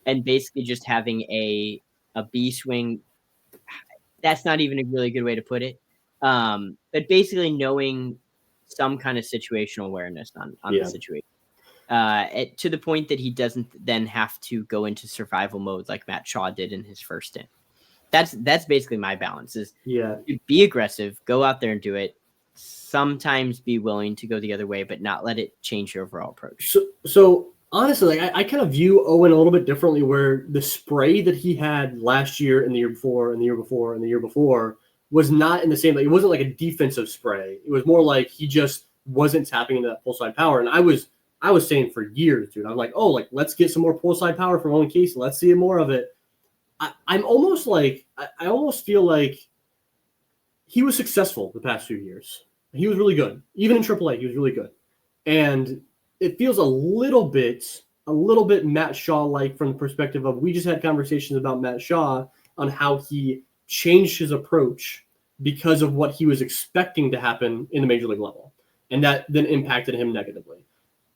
And basically just having a B swing, that's not even a really good way to put it. But basically knowing some kind of situational awareness on the situation. To the point that he doesn't then have to go into survival mode like Matt Shaw did in his first stint. That's basically my balance, is be aggressive, go out there and do it. Sometimes be willing to go the other way, but not let it change your overall approach. So honestly, like I kind of view Owen a little bit differently, where the spray that he had last year and the year before and the year before and the year before was not in the same, like it wasn't like a defensive spray. It was more like he just wasn't tapping into that pull side power. And I was saying for years, dude, I'm like, oh, like let's get some more pull side power from Owen Caissie. Let's see more of it. I'm almost like, I almost feel like he was successful the past few years. He was really good. Even in AAA, he was really good. And it feels a little bit Matt Shaw-like from the perspective of, we just had conversations about Matt Shaw on how he changed his approach because of what he was expecting to happen in the major league level. And that then impacted him negatively.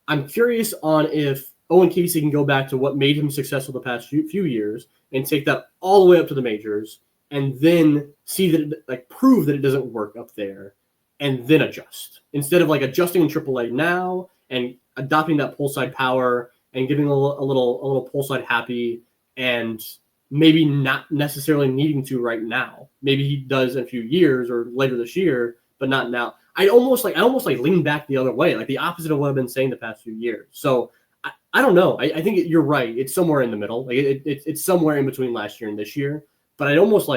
I'm curious on if Owen Caissie can go back to what made him successful the past few years and take that all the way up to the majors and then see that prove that it doesn't work up there and then adjust. Instead of adjusting in AAA now and adopting that pull side power and getting a little pull side happy and maybe not necessarily needing to right now. Maybe he does in a few years or later this year, but not now. I almost lean back the other way, the opposite of what I've been saying the past few years. So I don't know. I think you're right. It's somewhere in the middle. It's somewhere in between last year and this year. But I'd almost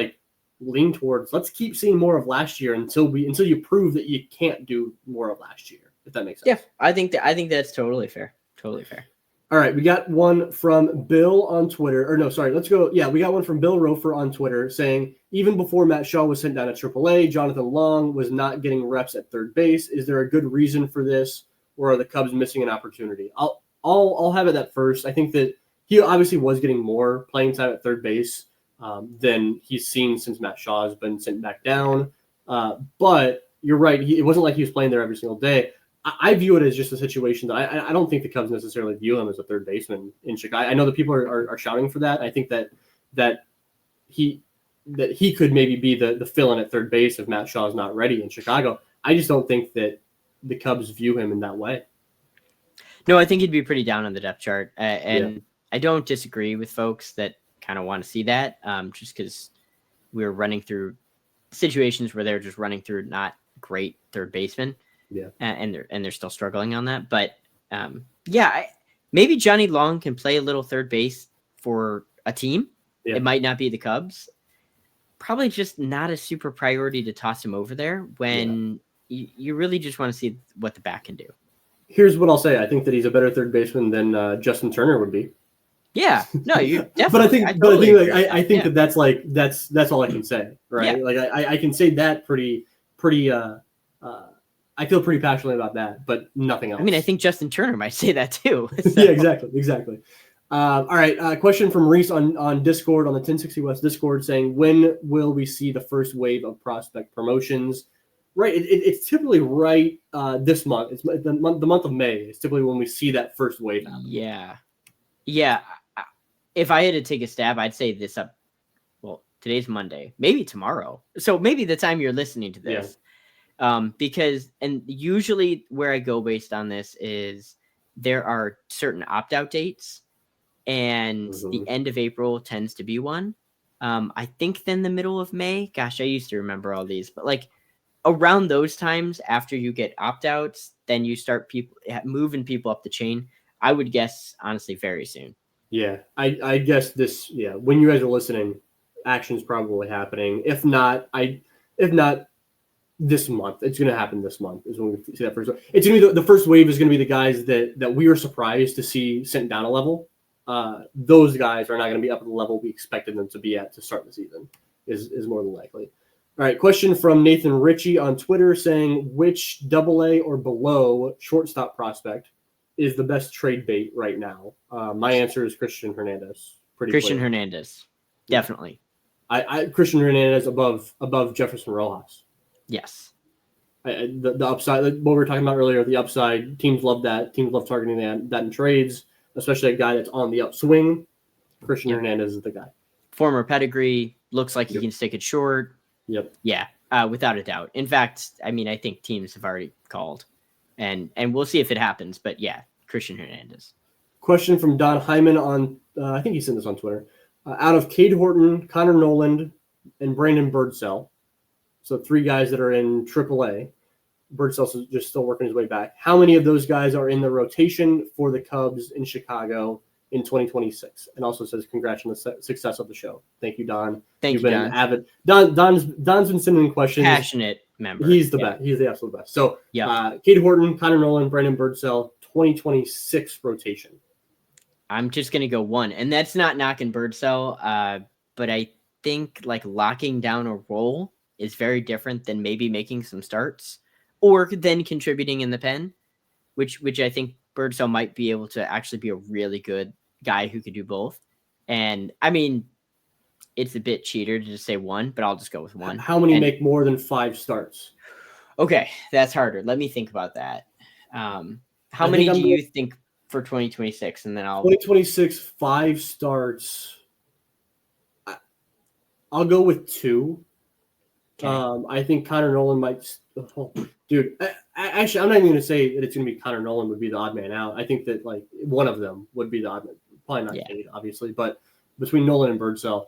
lean towards let's keep seeing more of last year until you prove that you can't do more of last year. If that makes sense. Yeah, I think that's totally fair. Totally fair. All right, we got one from Bill on Twitter. Or no, sorry, let's go. Yeah, we got one from Bill Rofer on Twitter saying, even before Matt Shaw was sent down to AAA, Jonathan Long was not getting reps at third base. Is there a good reason for this, or are the Cubs missing an opportunity? I'll have it at first. I think that he obviously was getting more playing time at third base than he's seen since Matt Shaw has been sent back down. But you're right. It wasn't like he was playing there every single day. I view it as just a situation that I don't think the Cubs necessarily view him as a third baseman in Chicago. I know that people are shouting for that. I think that he could maybe be the fill-in at third base if Matt Shaw is not ready in Chicago. I just don't think that the Cubs view him in that way. No, I think he'd be pretty down on the depth chart. And I don't disagree with folks that kind of want to see that just because we're running through situations where they're just running through not great third basemen. Yeah, and they're still struggling on that, but maybe Jonny Long can play a little third base for a team. Yeah. It might not be the Cubs. Probably just not a super priority to toss him over there when you really just want to see what the back can do. Here's what I'll say: I think that he's a better third baseman than Justin Turner would be. Yeah, no, you definitely. I think that's all I can say, right? Yeah. I can say that pretty. I feel pretty passionately about that, but nothing else. I mean, I think Justin Turner might say that too. So. Yeah, exactly. All right, question from Reese on Discord, on the 1060 West Discord, saying, when will we see the first wave of prospect promotions? Right, it's typically right this month. It's the month of May. It's typically when we see that first wave happen. Yeah. If I had to take a stab, I'd say this up. Well, today's Monday, maybe tomorrow. So maybe the time you're listening to this. Yeah. Because usually where I go based on this is there are certain opt-out dates, and the end of April tends to be one. I think then the middle of May. Gosh, I used to remember all these, but around those times after you get opt-outs, then you start moving people up the chain. I would guess honestly very soon. Yeah, I guess this. Yeah, when you guys are listening, action's probably happening. If not. This month, it's going to happen. This month is when we see that first wave. It's going to be the first wave is going to be the guys that we were surprised to see sent down a level. Those guys are not going to be up at the level we expected them to be at to start the season. Is more than likely. All right, question from Nathan Ritchie on Twitter saying, which AA or below shortstop prospect is the best trade bait right now? My answer is Christian Hernandez. Hernandez, definitely. I Christian Hernandez above Jefferson Rojas. Yes. The upside, what we were talking about earlier, the upside, teams love that. Teams love targeting that in trades, especially a guy that's on the upswing. Christian Hernandez is the guy. Former pedigree, looks like he can stick it short. Yep. Yeah, without a doubt. In fact, I mean, I think teams have already called, and we'll see if it happens. But yeah, Christian Hernandez. Question from Don Hyman on, I think he sent this on Twitter. Out of Cade Horton, Connor Noland, and Brandon Birdsell, so 3 guys that are in AAA. Birdsell's just still working his way back. How many of those guys are in the rotation for the Cubs in Chicago in 2026? And also says, congrats on the success of the show. Thank you, Don. You've been Don. An avid. Don's been sending questions. Passionate member. He's the best. He's the absolute best. So Cade Horton, Connor Noland, Brandon Birdsell, 2026 rotation. I'm just going to go 1. And that's not knocking Birdsell, but I think locking down a role is very different than maybe making some starts or then contributing in the pen, which I think Birdsell might be able to actually be a really good guy who could do both. And I mean, it's a bit cheater to just say 1, but I'll just go with 1. How many make more than 5 starts? Okay, that's harder. Let me think about that. How many do you think for 2026? And then 2026 5 starts. I'll go with 2. Okay. I think Connor Nolan might. Dude, actually, I'm not even going to say that it's going to be Connor Nolan would be the odd man out. I think that like one of them would be the odd man. Probably not Cade, obviously, but between Nolan and Birdsell,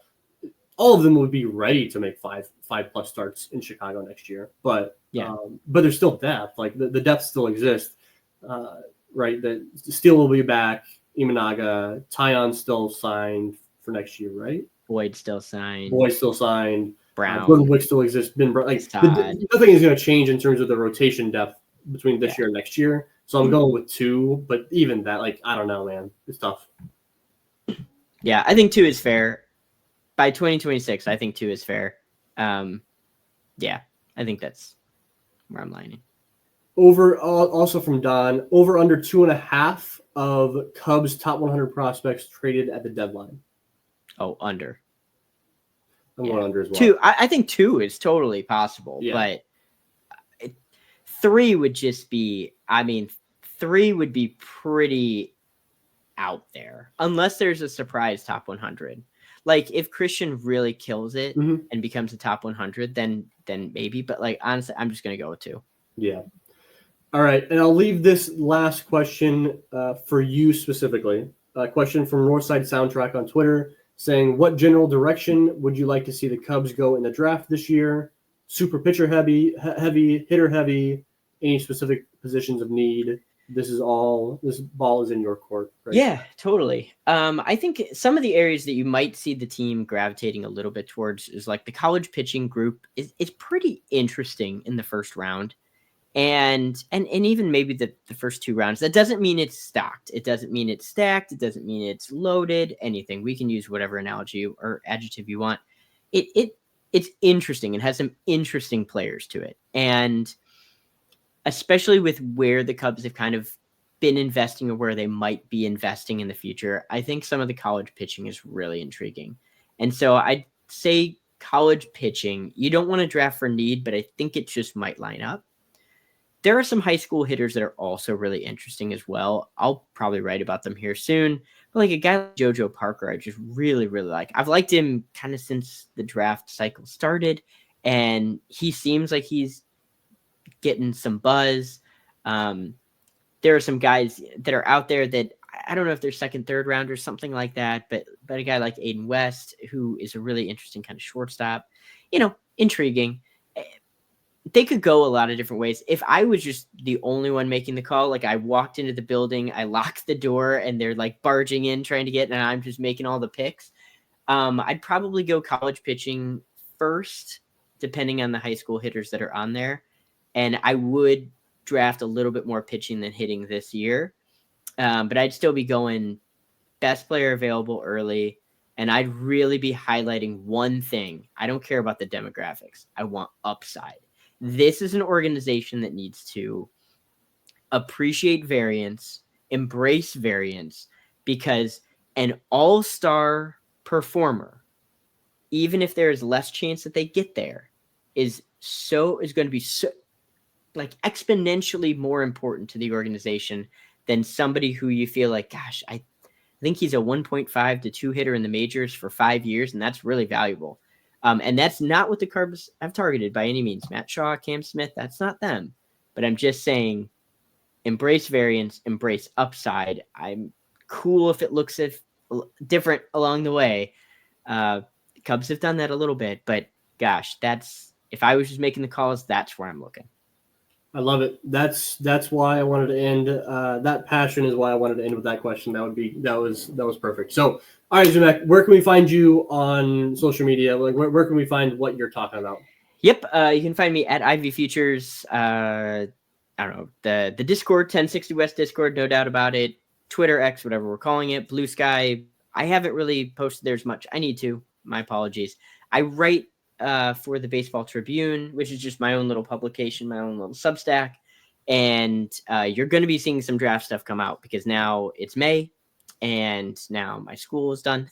all of them would be ready to make 5+ starts in Chicago next year. But but there's still depth. Like the depth still exists, right? That Steele will be back. Imanaga, Tyon still signed for next year, right? Boyd still signed. Brown. Gordon Wick still exists. Nothing is going to change in terms of the rotation depth between this year and next year. So I'm going with 2, but even that, like, I don't know, man. It's tough. Yeah, I think 2 is fair. By 2026, I think 2 is fair. Yeah, I think that's where I'm lining. Also from Don, over under 2.5 of Cubs top 100 prospects traded at the deadline. Oh, under. I'm going under as well. 2. I think 2 is totally possible, but 3 would just be. I mean, 3 would be pretty out there unless there's a surprise top 100. Like if Christian really kills it and becomes a top 100, then maybe. But like honestly, I'm just gonna go with 2. Yeah. All right, and I'll leave this last question for you specifically. A question from Northside Soundtrack on Twitter saying, "What general direction would you like to see the Cubs go in the draft this year? Super pitcher heavy, hitter heavy. Any specific positions of need?" This ball is in your court. Right? Yeah, totally. I think some of the areas that you might see the team gravitating a little bit towards is like the college pitching group is pretty interesting in the first round. And even maybe the first 2 rounds. That doesn't mean it's stocked. It doesn't mean it's stacked. It doesn't mean it's loaded. Anything. We can use whatever analogy or adjective you want. It's interesting. It has some interesting players to it. And especially with where the Cubs have kind of been investing or where they might be investing in the future, I think some of the college pitching is really intriguing. And so I'd say college pitching, you don't want to draft for need, but I think it just might line up. There are some high school hitters that are also really interesting as well. I'll probably write about them here soon. But like a guy like JoJo Parker, I just really, really like. I've liked him kind of since the draft cycle started, and he seems like he's getting some buzz. There are some guys that are out there that I don't know if they're second, third round or something like that, but a guy like Aiden West, who is a really interesting kind of shortstop, intriguing. They could go a lot of different ways. If I was just the only one making the call, like I walked into the building, I locked the door and they're like barging in trying to get, and I'm just making all the picks. I'd probably go college pitching first, depending on the high school hitters that are on there. And I would draft a little bit more pitching than hitting this year. But I'd still be going best player available early. And I'd really be highlighting one thing. I don't care about the demographics. I want upside. This is an organization that needs to appreciate variance, embrace variance, because an all-star performer, even if there is less chance that they get there, is going to be so like exponentially more important to the organization than somebody who you feel like, gosh, I think he's a 1.5 to 2 hitter in the majors for 5 years, and that's really valuable. And that's not what the Cubs have targeted by any means. Matt Shaw, Cam Smith, that's not them. But I'm just saying, embrace variance, embrace upside. I'm cool if it looks different along the way. Cubs have done that a little bit, but gosh, if I was just making the calls, that's where I'm looking. I love it. That's why I wanted to end. That passion is why I wanted to end with that question. That was perfect. So, all right, Zumach, where can we find you on social media? Like, where can we find what you're talking about? Yep, you can find me at Ivy Futures. I don't know, the Discord, 1060 West Discord, no doubt about it. Twitter, X, whatever we're calling it. Blue Sky. I haven't really posted there as much. I need to. My apologies. I write for the Baseball Tribune, which is just my own little publication, my own little Substack. And you're going to be seeing some draft stuff come out because now it's May. and now my school is done.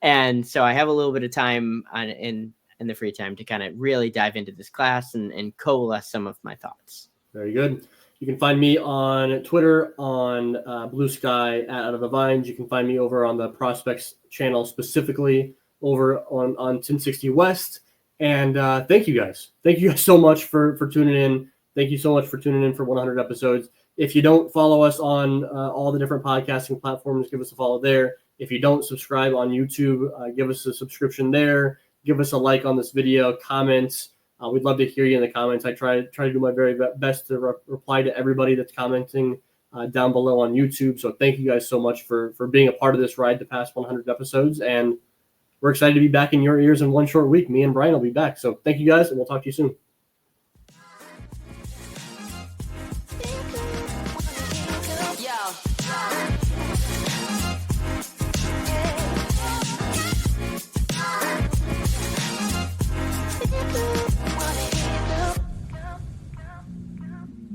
And so I have a little bit of time in the free time to kind of really dive into this class and coalesce some of my thoughts. Very good. You can find me on Twitter, on Blue Sky at Out of the Vines. You can find me over on the Prospects channel, specifically over on 1060 West. And thank you guys. Thank you guys so much for tuning in. Thank you so much for tuning in for 100 episodes. If you don't follow us on all the different podcasting platforms, give us a follow there. If you don't subscribe on YouTube, give us a subscription there. Give us a like on this video, comments. We'd love to hear you in the comments. I try to do my very best to reply to everybody that's commenting down below on YouTube. So thank you guys so much for being a part of this ride to past 100 episodes. And we're excited to be back in your ears in one short week. Me and Brian will be back. So thank you guys, and we'll talk to you soon.